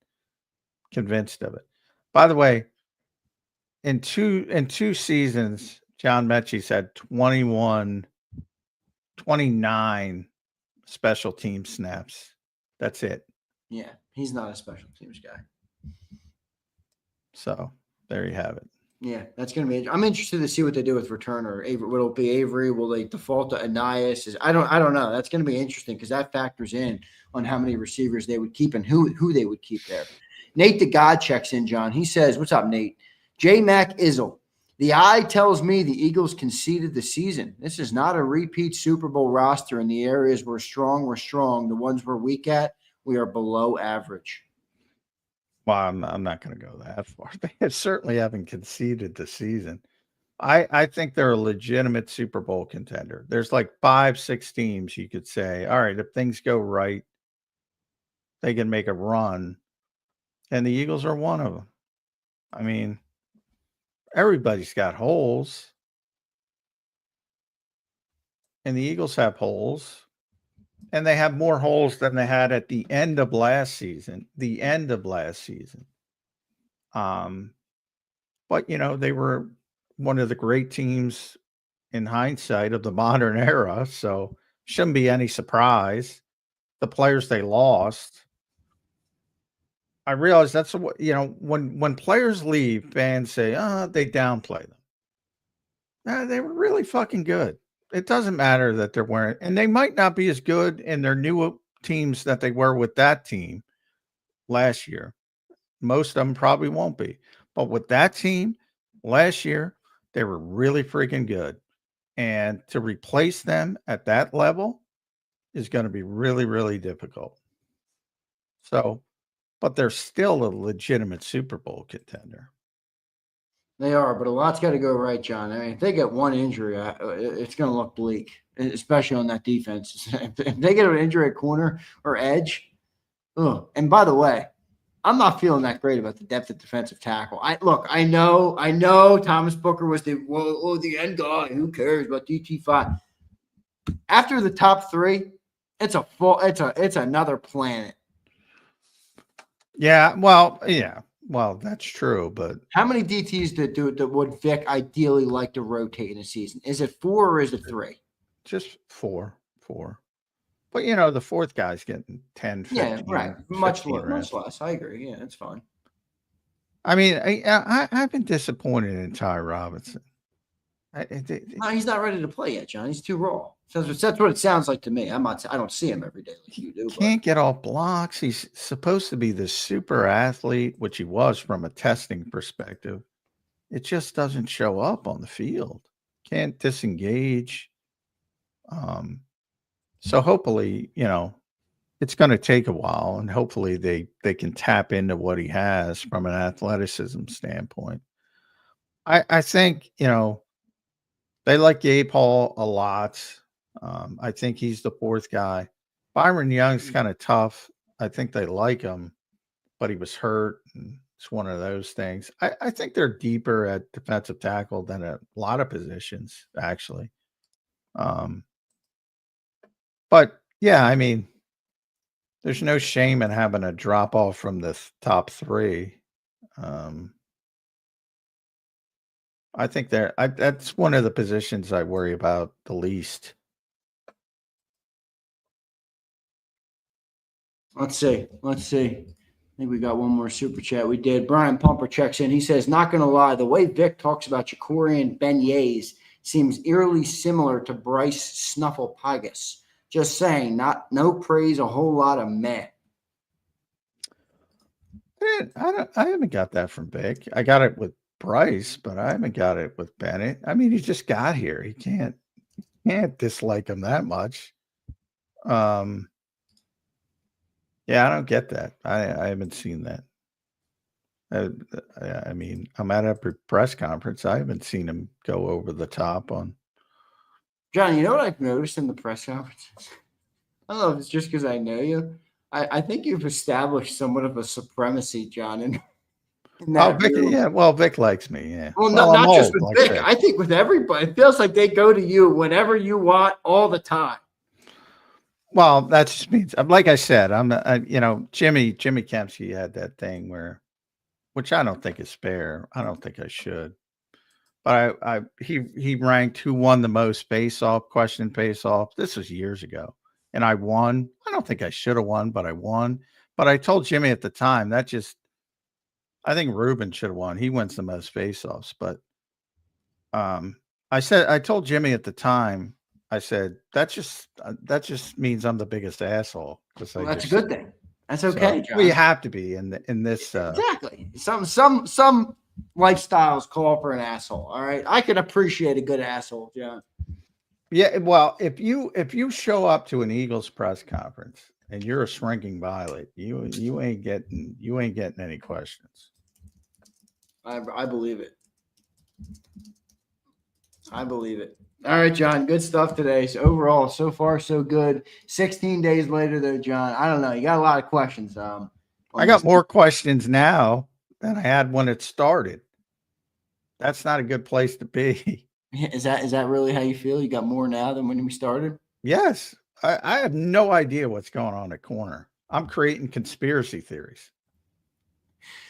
By the way, in two seasons, John Metchie's had 29 special team snaps. That's it. Yeah, he's not a special teams guy. So there you have it. Yeah, that's going to be. I'm interested to see what they do with returner. Avery, will it be Avery? Will they default to Anias? I don't know. That's going to be interesting because that factors in on how many receivers they would keep and who they would keep there. Nate the God checks in, John. He says, "What's up, Nate? J Mac Izzle. The eye tells me the Eagles conceded the season. This is not a repeat Super Bowl roster. In the areas we're strong. The ones we're weak at, we are below average." Well, I'm not going to go that far. They certainly haven't conceded the season. I think they're a legitimate Super Bowl contender. There's like 5, 6 teams you could say, all right, if things go right, they can make a run. And the Eagles are one of them. I mean, everybody's got holes. And the Eagles have holes. And they have more holes than they had at the end of last season. But, they were one of the great teams in hindsight of the modern era. So shouldn't be any surprise. The players they lost. I realize that's what, when players leave, fans say, they downplay them. Nah, they were really fucking good. It doesn't matter that they're wearing, and they might not be as good in their new teams that they were with that team last year. Most of them probably won't be. But with that team last year, they were really freaking good. And to replace them at that level is going to be really, really difficult. So, but they're still a legitimate Super Bowl contender. They are, but a lot's got to go right, John. I mean, if they get one injury, it's going to look bleak, especially on that defense. If they get an injury at corner or edge, and by the way, I'm not feeling that great about the depth of defensive tackle. I know Thomas Booker was the end guy. Who cares about DT5? After the top 3, it's another planet. Yeah, well, that's true, but how many DTs that would Vic ideally like to rotate in a season? Is it 4 or is it 3? Just 4. But the fourth guy's getting 10, 15. Yeah, right. Much less. I agree. Yeah, it's fine. I mean, I've been disappointed in Ty Robinson. No, he's not ready to play yet, John. He's too raw. That's what it sounds like to me. I don't see him every day like you do. Can't get off blocks. He's supposed to be this super athlete, which he was from a testing perspective. It just doesn't show up on the field. Can't disengage. So hopefully, it's going to take a while, and hopefully they can tap into what he has from an athleticism standpoint. I think, they like Gabe Hall a lot. I think he's the fourth guy. Byron Young's kind of tough. I think they like him, but he was hurt. And it's one of those things. I think they're deeper at defensive tackle than a lot of positions, actually. But yeah, I mean, there's no shame in having a drop off from the top 3. I think that's one of the positions I worry about the least. Let's see. I think we got one more super chat. We did. Brian Pumper checks in. He says, not going to lie, the way Vic talks about Jakorian Beignets seems eerily similar to Bryce Snuffleupagus. Just saying, no praise, a whole lot of meh. I haven't got that from Vic. I got it with Bryce, but I haven't got it with Bennett. I mean, he just got here. He can't dislike him that much. Yeah, I don't get that. I haven't seen that. I mean, I'm at a press conference. I haven't seen him go over the top on. John, you know what I've noticed in the press conferences? I don't know if it's just because I know you. I think you've established somewhat of a supremacy, John. In that Vic, yeah. Well, Vic likes me. Yeah. Well, not just with Vic. I think with everybody. It feels like they go to you whenever you want, all the time. Well, that just means, like I said, Jimmy Kempsky had that thing which I don't think is fair. I don't think I should. But he ranked who won the most question face-off. This was years ago. And I won. I don't think I should have won, but I won. But I told Jimmy at the time I think Ruben should have won. He wins the most faceoffs, but I told Jimmy at the time, I said, that just means I'm the biggest asshole. Well, that's a good thing. That's okay, John. Well, you have to be in this. Exactly. Some lifestyles call for an asshole. All right. I can appreciate a good asshole, John. Yeah. Well, if you show up to an Eagles press conference and you're a shrinking violet, you ain't getting any questions. I believe it. I believe it. All right, John. Good stuff today. So overall, so far, so good. 16 days later, though, John. I don't know. You got a lot of questions. I got more questions now than I had when it started. That's not a good place to be. Is that really how you feel? You got more now than when we started? Yes. I have no idea what's going on at corner. I'm creating conspiracy theories.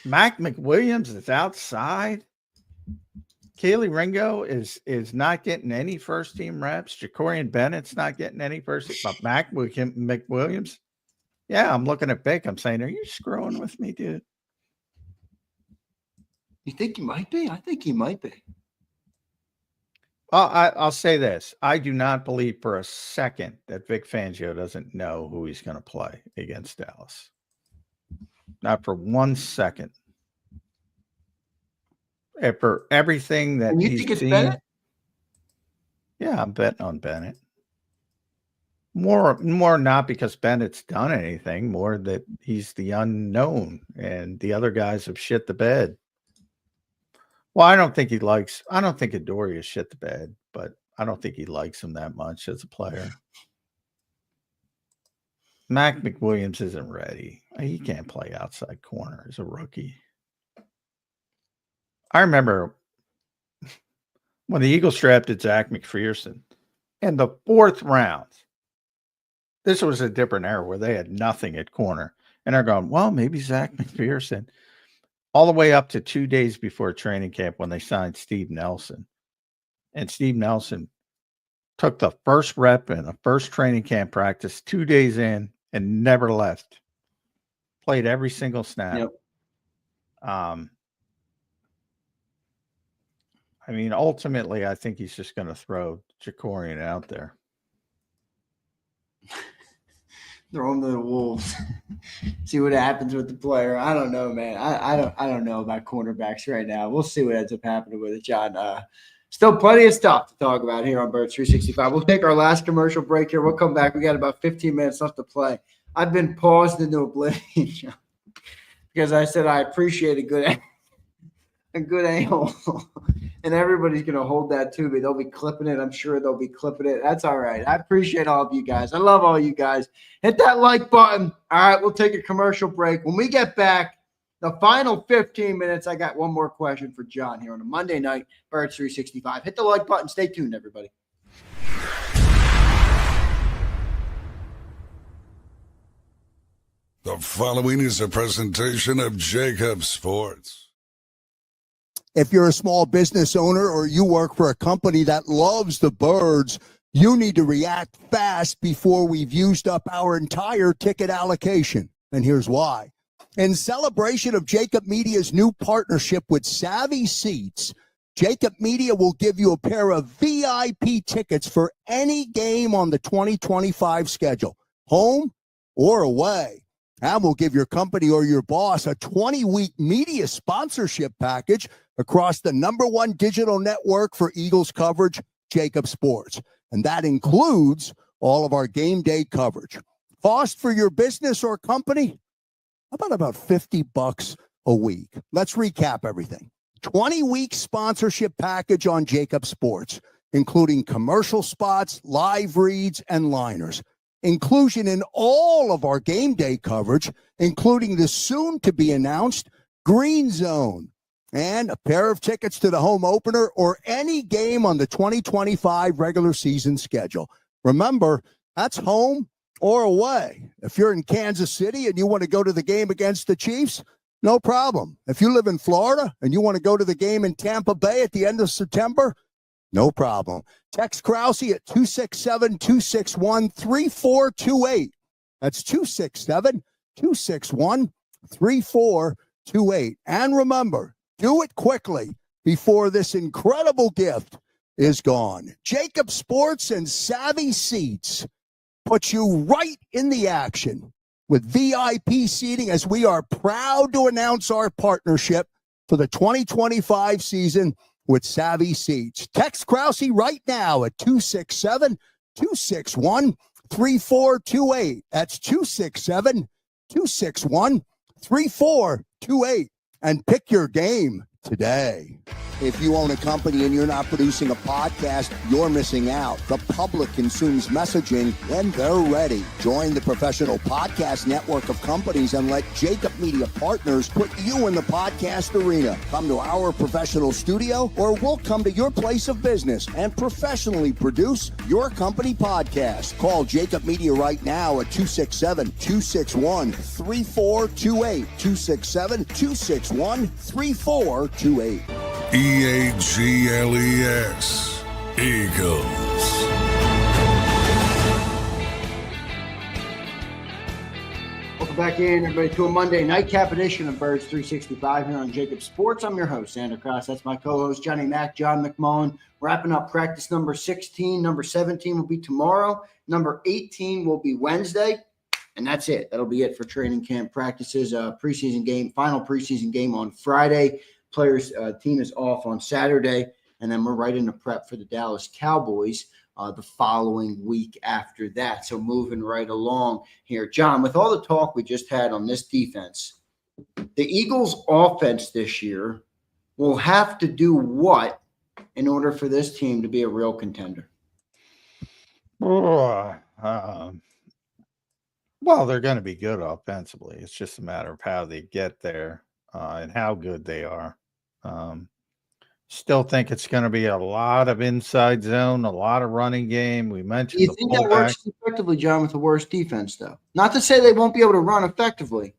Mac McWilliams is outside. Kaylee Ringo is not getting any first team reps. Jacorian Bennett's not getting any first team. But Mac McWilliams, yeah, I'm looking at Vic. I'm saying, are you screwing with me, dude? You think you might be? I think you might be. Well, I'll say this. I do not believe for a second that Vic Fangio doesn't know who he's going to play against Dallas. Not for 1 second. For everything that you he's think it's seen, Bennett? Yeah, I'm betting on Bennett. More not because Bennett's done anything, more that he's the unknown and the other guys have shit the bed. Well, I don't think Adoree has shit the bed, but I don't think he likes him that much as a player. Mac McWilliams isn't ready. He can't play outside corner as a rookie. I remember when the Eagles drafted Zach McPherson in the 4th round. This was a different era where they had nothing at corner. And they're going, well, maybe Zach McPherson. All the way up to 2 days before training camp when they signed Steve Nelson. And Steve Nelson took the first rep in the first training camp practice 2 days in and never left. Played every single snap. Yep. I mean, ultimately, I think he's just going to throw Jacorian out there. Throw him to the wolves. See what happens with the player. I don't know, man. I don't know about cornerbacks right now. We'll see what ends up happening with it, John. Still plenty of stuff to talk about here on Birds 365. We'll take our last commercial break here. We'll come back. We got about 15 minutes left to play. I've been paused into oblivion, John, because I said I appreciate a good angle. And everybody's going to hold that to me. They'll be clipping it. I'm sure they'll be clipping it. That's all right. I appreciate all of you guys. I love all you guys. Hit that like button. All right, we'll take a commercial break. When we get back, the final 15 minutes, I got one more question for John here on a Monday night, Birds 365. Hit the like button. Stay tuned, everybody. The following is a presentation of JAKIB Sports. If you're a small business owner or you work for a company that loves the birds, you need to react fast before we've used up our entire ticket allocation. And here's why. In celebration of JAKIB Media's new partnership with Savvy Seats, JAKIB Media will give you a pair of VIP tickets for any game on the 2025 schedule, home or away. And we'll give your company or your boss a 20-week media sponsorship package across the #1 digital network for Eagles coverage, JAKIB Sports. And that includes all of our game day coverage. Cost for your business or company? About $50 a week. Let's recap everything. 20-week sponsorship package on JAKIB Sports, including commercial spots, live reads, and liners. Inclusion in all of our game day coverage, including the soon-to-be-announced Green Zone, and a pair of tickets to the home opener or any game on the 2025 regular season schedule. Remember, that's home or away. If you're in Kansas City and you want to go to the game against the Chiefs, no problem. If you live in Florida and you want to go to the game in Tampa Bay at the end of September, no problem. Text Krause at 267-261-3428. That's 267-261-3428. 3428. And remember, do it quickly before this incredible gift is gone. JAKIB Sports and Savvy Seats put you right in the action with VIP seating, as we are proud to announce our partnership for the 2025 season with Savvy Seats. Text Krause right now at 267-261-3428. That's 267-261-3428. And pick your game today. If you own a company and you're not producing a podcast, you're missing out. The public consumes messaging when they're ready. Join the professional podcast network of companies and let JAKIB Media Partners put you in the podcast arena. Come to our professional studio, or we'll come to your place of business and professionally produce your company podcast. Call JAKIB Media right now at 267-261-3428. 267-261-3428. EAGLES, Eagles. Welcome back in, everybody, to a Monday nightcap edition of Birds 365 here on JAKIB Sports. I'm your host, Zander Krause. That's my co-host, Johnny Mack, John McMullen. Wrapping up practice number 16. Number 17 will be tomorrow. Number 18 will be Wednesday. And that's it. That'll be it for training camp practices. Preseason game, final preseason game on Friday. Players' team is off on Saturday, and then we're right into prep for the Dallas Cowboys the following week after that. So moving right along here. John, with all the talk we just had on this defense, the Eagles' offense this year will have to do what in order for this team to be a real contender? Well, they're going to be good offensively. It's just a matter of how they get there and how good they are. Still think it's going to be a lot of inside zone, a lot of running game. We mentioned. Do you think that works effectively, John, with the worst defense, though? Not to say they won't be able to run effectively,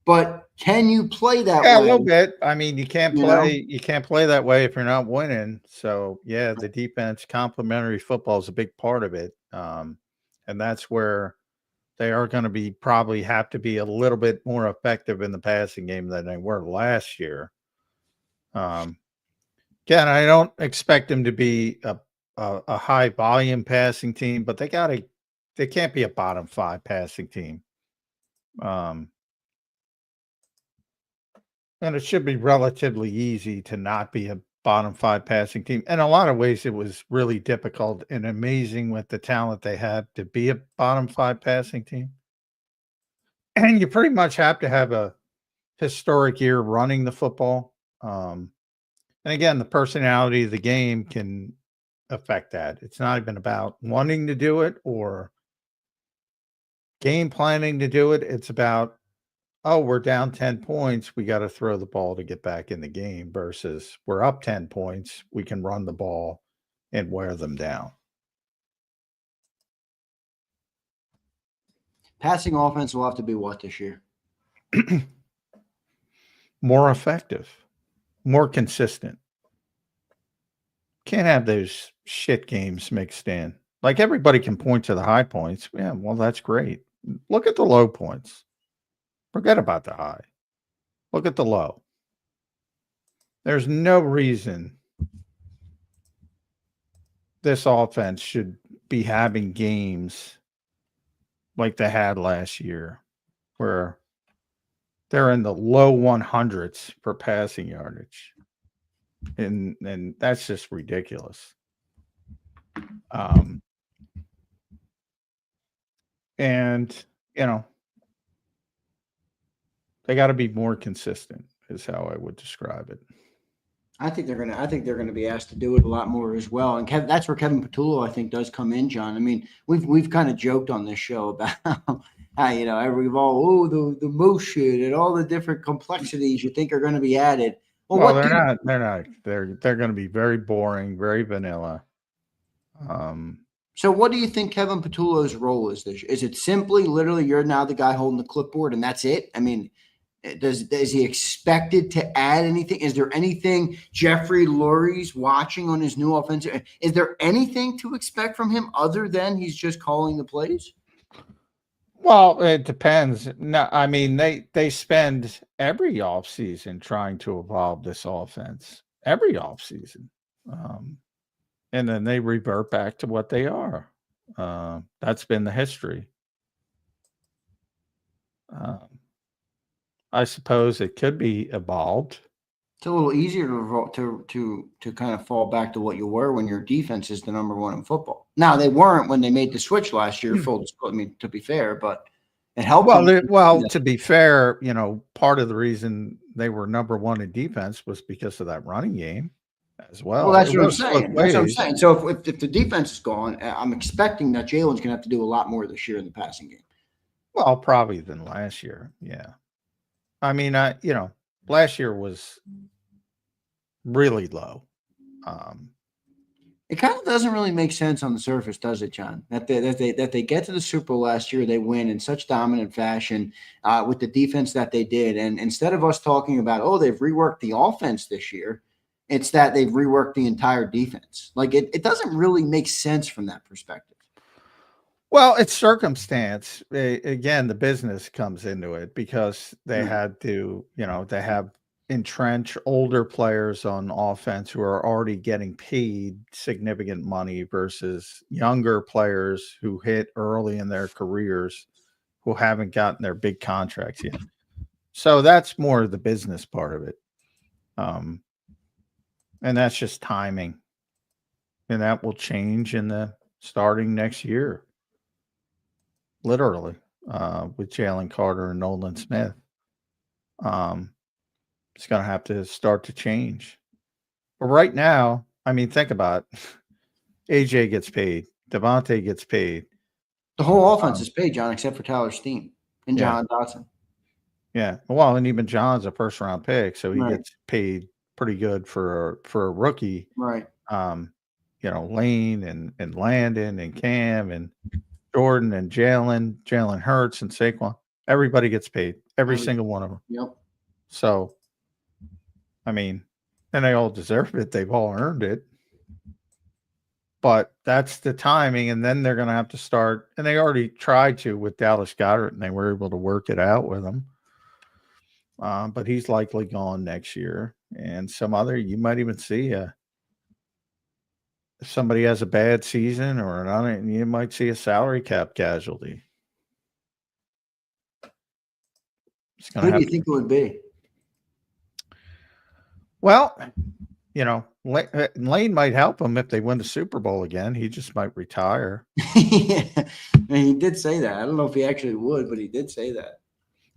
but can you play that way? Yeah, a little bit. I mean, you can't play that way if you're not winning. So yeah, the defense, complementary football is a big part of it. And that's where they are going to probably have to be a little bit more effective in the passing game than they were last year. Again, I don't expect them to be a high volume passing team, but they can't be a bottom 5 passing team. And it should be relatively easy to not be a bottom 5 passing team. In a lot of ways, it was really difficult and amazing with the talent they had to be a bottom 5 passing team. And you pretty much have to have a historic year running the football. And again, the personality of the game can affect that. It's not even about wanting to do it or game planning to do it. It's about, oh, we're down 10 points. We got to throw the ball to get back in the game versus we're up 10 points. We can run the ball and wear them down. Passing offense will have to be what this year? More effective. More consistent. Can't have those shit games mixed in. Like, everybody can point to the high points. Yeah, well, that's great. Look at the low points. Forget about the high. Look at the low. There's no reason this offense should be having games like they had last year, where they're in the low 100s for passing yardage. And that's just ridiculous. And, you know, they got to be more consistent is how I would describe it. I think they're gonna be asked to do it a lot more as well. And that's where Kevin Patullo, I think, does come in, John. I mean, we've kind of joked on this show about how, you know, the motion and all the different complexities you think are going to be added. Well, they're not. They're going to be very boring, very vanilla. So what do you think Kevin Patullo's role is this year? Is it simply literally you're now the guy holding the clipboard and that's it? I mean, is he expected to add anything? Is there anything Jeffrey Lurie's watching on his new offensive? Is there anything to expect from him other than he's just calling the plays? Well, it depends. No, I mean they spend every offseason trying to evolve this offense. Every offseason. Um, and then they revert back to what they are. That's been the history. Um, I suppose it could be evolved. It's a little easier to kind of fall back to what you were when your defense is the number one in football. Now they weren't when they made the switch last year. I mean, to be fair, but it helped. Well, to be fair, part of the reason they were number one in defense was because of that running game as well. Well, that's what I'm saying. That's what I'm saying. So if the defense is gone, I'm expecting that Jalen's going to have to do a lot more this year in the passing game. Well, probably than last year. Yeah. I mean, last year was really low. It kind of doesn't really make sense on the surface, does it, John? That they get to the Super Bowl last year, they win in such dominant fashion with the defense that they did, and instead of us talking about they've reworked the offense this year, it's that they've reworked the entire defense. Like it doesn't really make sense from that perspective. Well, it's circumstance. Again, the business comes into it because they had to, they have entrench older players on offense who are already getting paid significant money versus younger players who hit early in their careers who haven't gotten their big contracts yet. So that's more the business part of it. And that's just timing. And that will change starting next year. Literally, with Jalen Carter and Nolan Smith. It's going to have to start to change. But right now, I mean, think about it. AJ gets paid. Devontae gets paid. The whole offense is paid, John, except for Tyler Steen and John Dotson. Yeah. Well, and even John's a first-round pick, so he gets paid pretty good for a rookie. Right. Lane and Landon and Cam and Jordan and Jalen Hurts and Saquon. Everybody gets paid. Every single one of them. Yep. So, I mean, and they all deserve it. They've all earned it. But that's the timing, and then they're going to have to start. And they already tried to with Dallas Goedert, and they were able to work it out with him. But he's likely gone next year. And you might even see if somebody has a bad season you might see a salary cap casualty. Who do you think it would be? Well, Lane might help him if they win the Super Bowl again. He just might retire. Yeah. He did say that. I don't know if he actually would, but he did say that.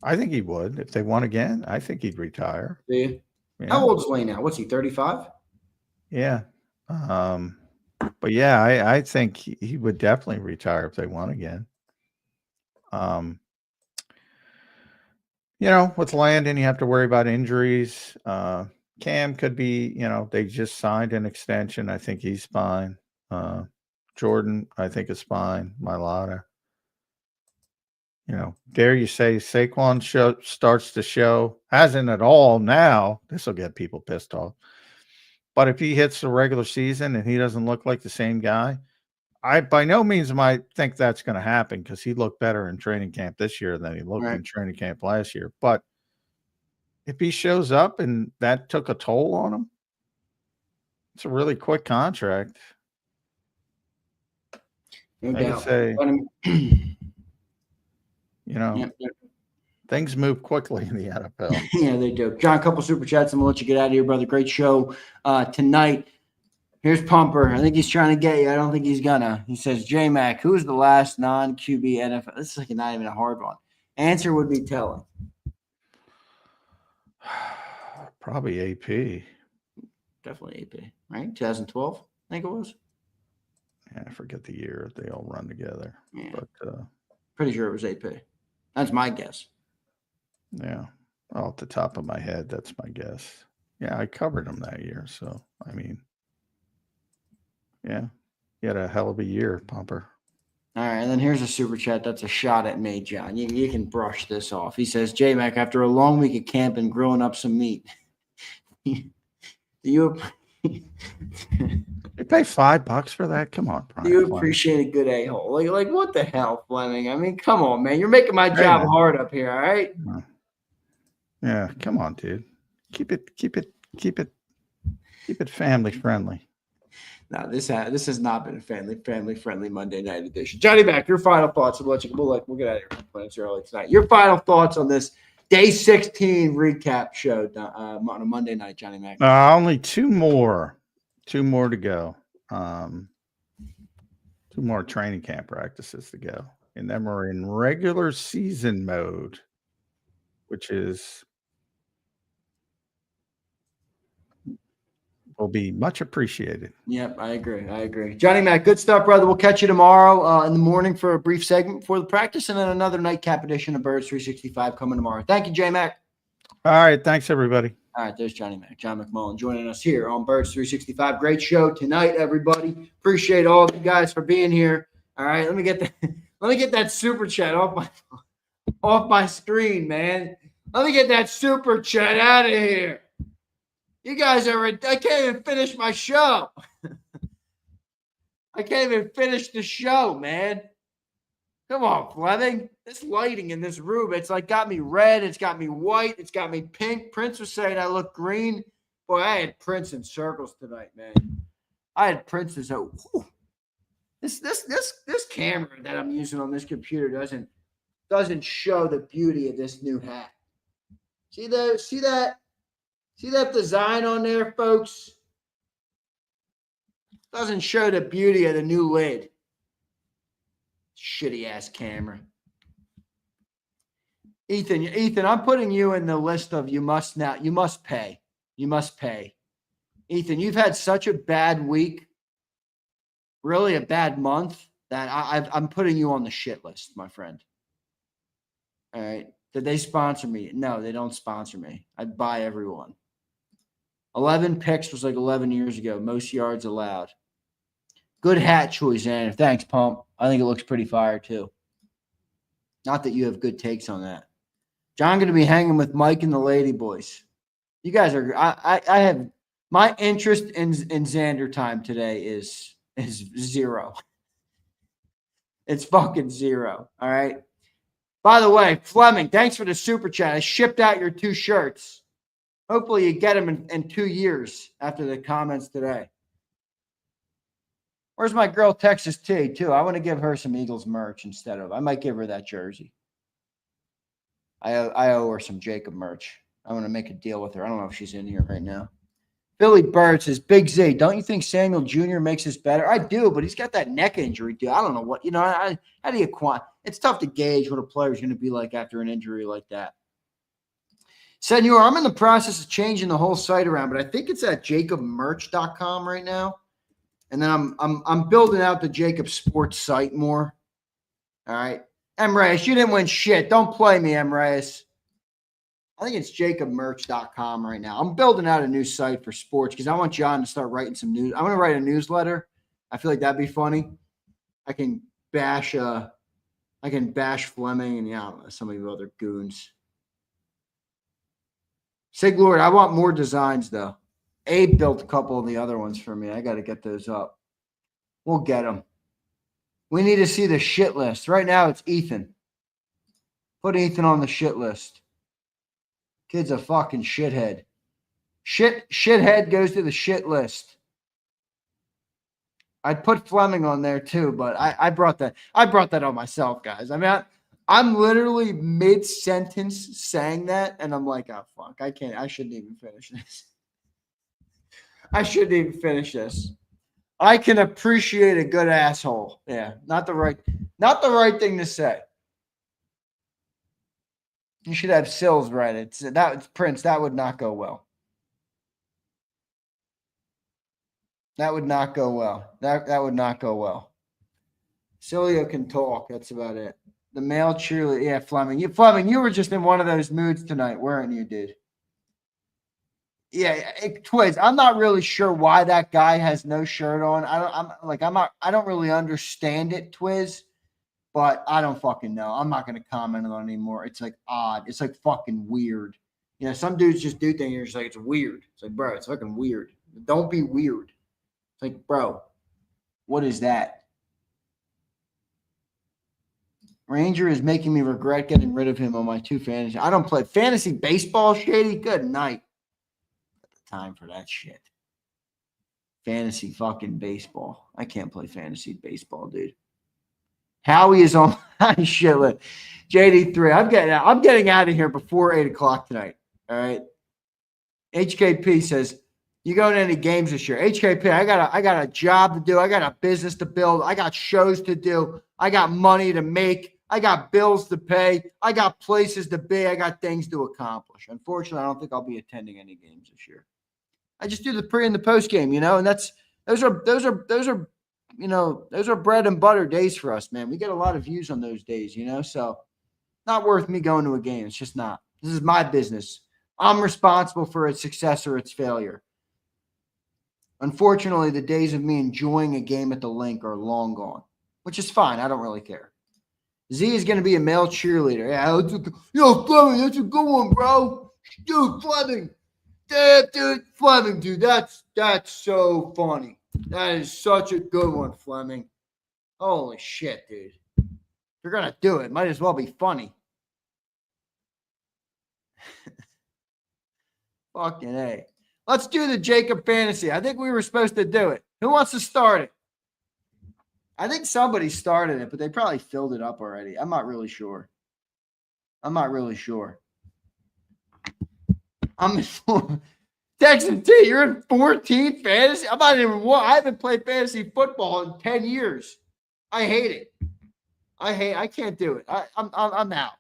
I think he would. If they won again, I think he'd retire. Do you? Yeah. How old is Lane now? What's he, 35? Yeah. But yeah, I think he would definitely retire if they won again. With Landon, you have to worry about injuries. Cam could be, they just signed an extension. I think he's fine. Jordan, I think is fine. Mailata. Dare you say Saquon starts to show, hasn't at all now. This will get people pissed off. But if he hits the regular season and he doesn't look like the same guy, I by no means might think that's going to happen because he looked better in training camp this year than he looked in training camp last year. But if he shows up and that took a toll on him, it's a really quick contract. No doubt. Say, things move quickly in the NFL. Yeah, they do. John, a couple super chats. I'm going to let you get out of here, brother. Great show tonight. Here's Pumper. I think he's trying to get you. I don't think he's gonna. He says, J-Mac, who's the last non-QB NFL? This is like not even a hard one. Answer would be telling. Probably AP. Definitely AP, right? 2012, I think it was. Yeah, I forget the year. They all run together. Yeah. But pretty sure it was AP. That's my guess. Yeah. Off the top of my head, that's my guess. Yeah, I covered him that year. So, I mean, yeah, he had a hell of a year, Pumper. All right, and then here's a super chat. That's a shot at me, John. You can brush this off. He says, J-Mac, after a long week of camp and grilling up some meat, do you They pay $5 for that. Come on, Brian. You Fleming. appreciate a good a-hole. Like what the hell, Fleming? I mean, come on, man. You're making my Hey, job man. hard up here, all right? Yeah, come on, dude. Keep it family friendly. No, this has not been a family friendly Monday night edition. Johnny Mac, your final thoughts. We'll get out of here when it's early tonight. Your final thoughts on this Day 16 recap show on a Monday night, Johnny Mac. Only two more to go. 2 more training camp practices to go, and then we're in regular season mode, which will be much appreciated. Yep, I agree. Johnny Mac, good stuff, brother. We'll catch you tomorrow in the morning for a brief segment before the practice, and then another nightcap edition of Birds 365 coming tomorrow. Thank you, J Mac. All right, thanks everybody. All right, there's Johnny Mac, John McMullen, joining us here on Birds 365. Great show tonight, everybody. Appreciate all of you guys for being here. All right, let me get that super chat off my screen, man. Let me get that super chat out of here. You guys I can't even finish my show. I can't even finish the show, man. Come on, Fleming. This lighting in this room, it's like got me red. It's got me white. It's got me pink. Prince was saying I look green. Boy, I had Prince in circles tonight, man. I had Prince as this camera that I'm using on this computer doesn't show the beauty of this new hat. See that design on there, folks? Doesn't show the beauty of the new lid. Shitty ass camera. Ethan, I'm putting you in the list of you must pay. You must pay. Ethan, you've had such a bad week, really a bad month, that I'm putting you on the shit list, my friend. All right. Did they sponsor me? No, they don't sponsor me. I'd buy everyone. 11 picks was like 11 years ago. Most yards allowed. Good hat choice, Ann. Thanks, Pump. I think it looks pretty fire, too. Not that you have good takes on that. John going to be hanging with Mike and the Lady Boys. You guys are – I have – my interest in Zander time today is zero. It's fucking zero, all right? By the way, Fleming, thanks for the super chat. I shipped out your 2 shirts. Hopefully you get them in 2 years after the comments today. Where's my girl Texas T, too? I want to give her some Eagles merch instead of – I might give her that jersey. I owe her some JAKIB merch. I want to make a deal with her. I don't know if she's in here right now. Billy Bird says, Big Z, don't you think Samuel Jr. makes us better? I do, but he's got that neck injury, dude. I don't know what – how do you – it's tough to gauge what a player's going to be like after an injury like that. Senor, I'm in the process of changing the whole site around, but I think it's at jakibmerch.com right now. And then I'm building out the JAKIB Sports site more. All right. M. Reyes, you didn't win shit. Don't play me, M. Reyes. I think it's jakibmerch.com right now. I'm building out a new site for sports because I want John to start writing some news. I want to write a newsletter. I feel like that'd be funny. I can bash Fleming and some of you other goons. Sig Lord, I want more designs though. Abe built a couple of the other ones for me. I got to get those up. We'll get them. We need to see the shit list. Right now it's Ethan. Put Ethan on the shit list. Kid's a fucking shithead. Shithead goes to the shit list. I'd put Fleming on there too, but I brought that on myself, guys. I mean, I'm literally mid-sentence saying that, and I'm like, oh fuck, I shouldn't even finish this. I can appreciate a good asshole. Yeah, not the right thing to say. You should have Sills write it. It's Prince. That would not go well. That would not go well. That would not go well. Cilio can talk. That's about it. The male cheerleader. Yeah, Fleming. You were just in one of those moods tonight, weren't you, dude? Yeah, Twiz. I'm not really sure why that guy has no shirt on. I don't really understand it, Twiz, but I don't fucking know. I'm not gonna comment on it anymore. It's like odd. It's like fucking weird. Some dudes just do things. You're just like, it's weird. It's like, bro, it's fucking weird. Don't be weird. It's Like, bro, what is that? Ranger is making me regret getting rid of him on my 2 fantasy. I don't play fantasy baseball, Shady. Good night. Time for that shit. Fantasy fucking baseball. I can't play fantasy baseball, dude. Howie is on my shit list. JD3. I'm getting out of here before 8 o'clock tonight. All right. HKP says, you going to any games this year? HKP, I got a job to do. I got a business to build. I got shows to do. I got money to make. I got bills to pay. I got places to be. I got things to accomplish. Unfortunately, I don't think I'll be attending any games this year. I just do the pre and the post game, and those are bread and butter days for us, man. We get a lot of views on those days, so not worth me going to a game. It's just not. This is my business. I'm responsible for its success or its failure. Unfortunately, the days of me enjoying a game at the link are long gone, which is fine. I don't really care. Z is going to be a male cheerleader. Yeah, Fleming, that's a good one, bro. Dude, Fleming. Fleming, dude, that's so funny. That is such a good one, Fleming. Holy shit, dude. If you're going to do it, might as well be funny. Fucking A. Let's do the JAKIB fantasy. I think we were supposed to do it. Who wants to start it? I think somebody started it, but they probably filled it up already. I'm not really sure. I'm Texas T, you're in 14 fantasy. I'm not even one. I haven't played fantasy football in 10 years. I hate it. I can't do it. I'm out.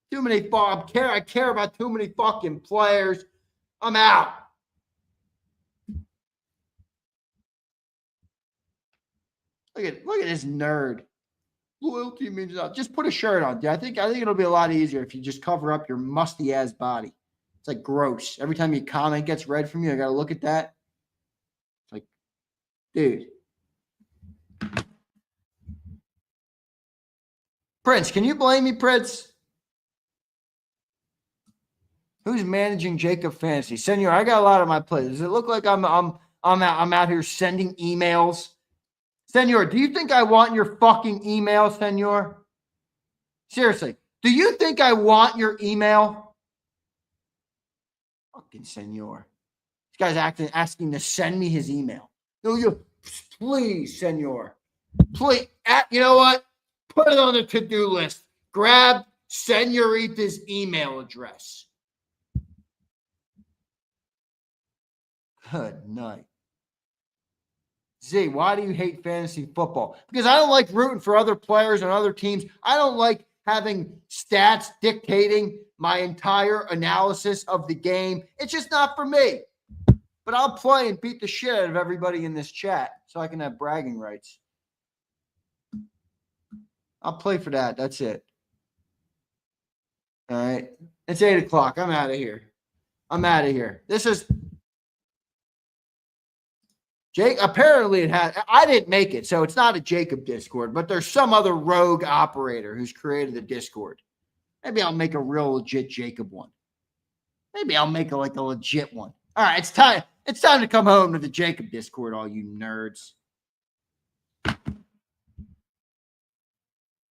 Too many. I care about too many fucking players. I'm out. Look at this nerd. Loyalty means nothing. Just put a shirt on, dude. I think it'll be a lot easier if you just cover up your musty ass body. It's like gross. Every time your comment gets read from you, I gotta look at that. It's like, dude. Prince, can you blame me, Prince? Who's managing JAKIB Fantasy? Senor, I got a lot on my plate. Does it look like I'm out here sending emails? Senor, do you think I want your fucking email, Senor? Seriously, do you think I want your email? Fucking Senor. This guy's asking to send me his email. No, please, Senor. Please. You know what? Put it on the to-do list. Grab Senorita's email address. Good night. Z, why do you hate fantasy football? Because I don't like rooting for other players and other teams. I don't like having stats dictating my entire analysis of the game. It's just not for me. But I'll play and beat the shit out of everybody in this chat so I can have bragging rights. I'll play for that. That's it. All right. It's 8 o'clock. I'm out of here. This is Jake. Apparently it has. I didn't make it, so it's not a JAKIB Discord, but there's some other rogue operator who's created the Discord. Maybe I'll make a real legit JAKIB one. Maybe I'll make a legit one. All right, it's time. It's time to come home to the JAKIB Discord, all you nerds.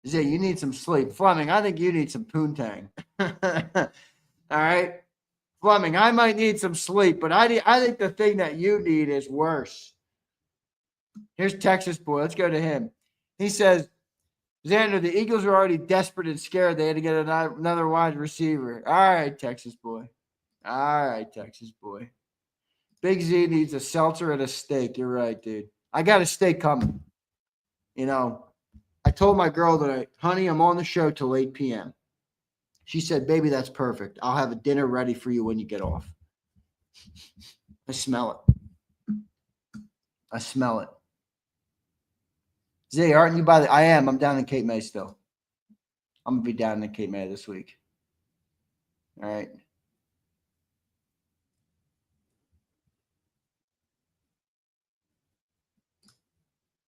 Zay, you need some sleep. Fleming, I think you need some poontang. All right? Fleming, I might need some sleep, but I think the thing that you need is worse. Here's Texas Boy. Let's go to him. He says, Zander, the Eagles are already desperate and scared. They had to get another wide receiver. All right, Texas Boy. Big Z needs a seltzer and a steak. You're right, dude. I got a steak coming. I told my girl that, honey, I'm on the show till 8 p.m. She said, baby, that's perfect. I'll have a dinner ready for you when you get off. I smell it. Zay, aren't you by the... I am. I'm down in Cape May still. I'm going to be down in Cape May this week. All right.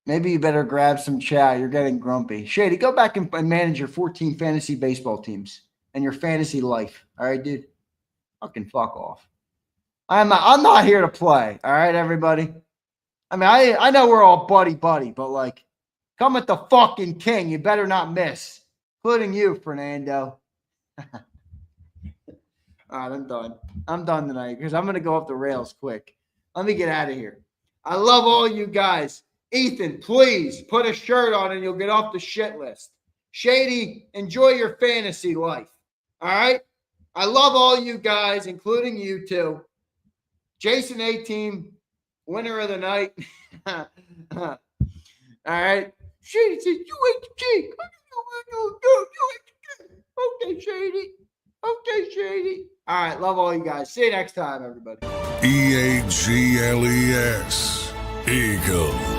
Maybe you better grab some chow. You're getting grumpy. Shady, go back and manage your 14 fantasy baseball teams and your fantasy life. All right, dude? Fucking fuck off. I'm not here to play. All right, everybody? I mean, I know we're all buddy, but like, come at the fucking king. You better not miss, including you, Fernando. All right, I'm done. I'm done tonight because I'm going to go off the rails quick. Let me get out of here. I love all you guys. Ethan, please put a shirt on and you'll get off the shit list. Shady, enjoy your fantasy life. All right? I love all you guys, including you two. Jason A-Team, winner of the night. All right? Shady says, you ate the cake. Okay, Shady. Okay, Shady. All right, love all you guys. See you next time, everybody. EAGLES. Eagles.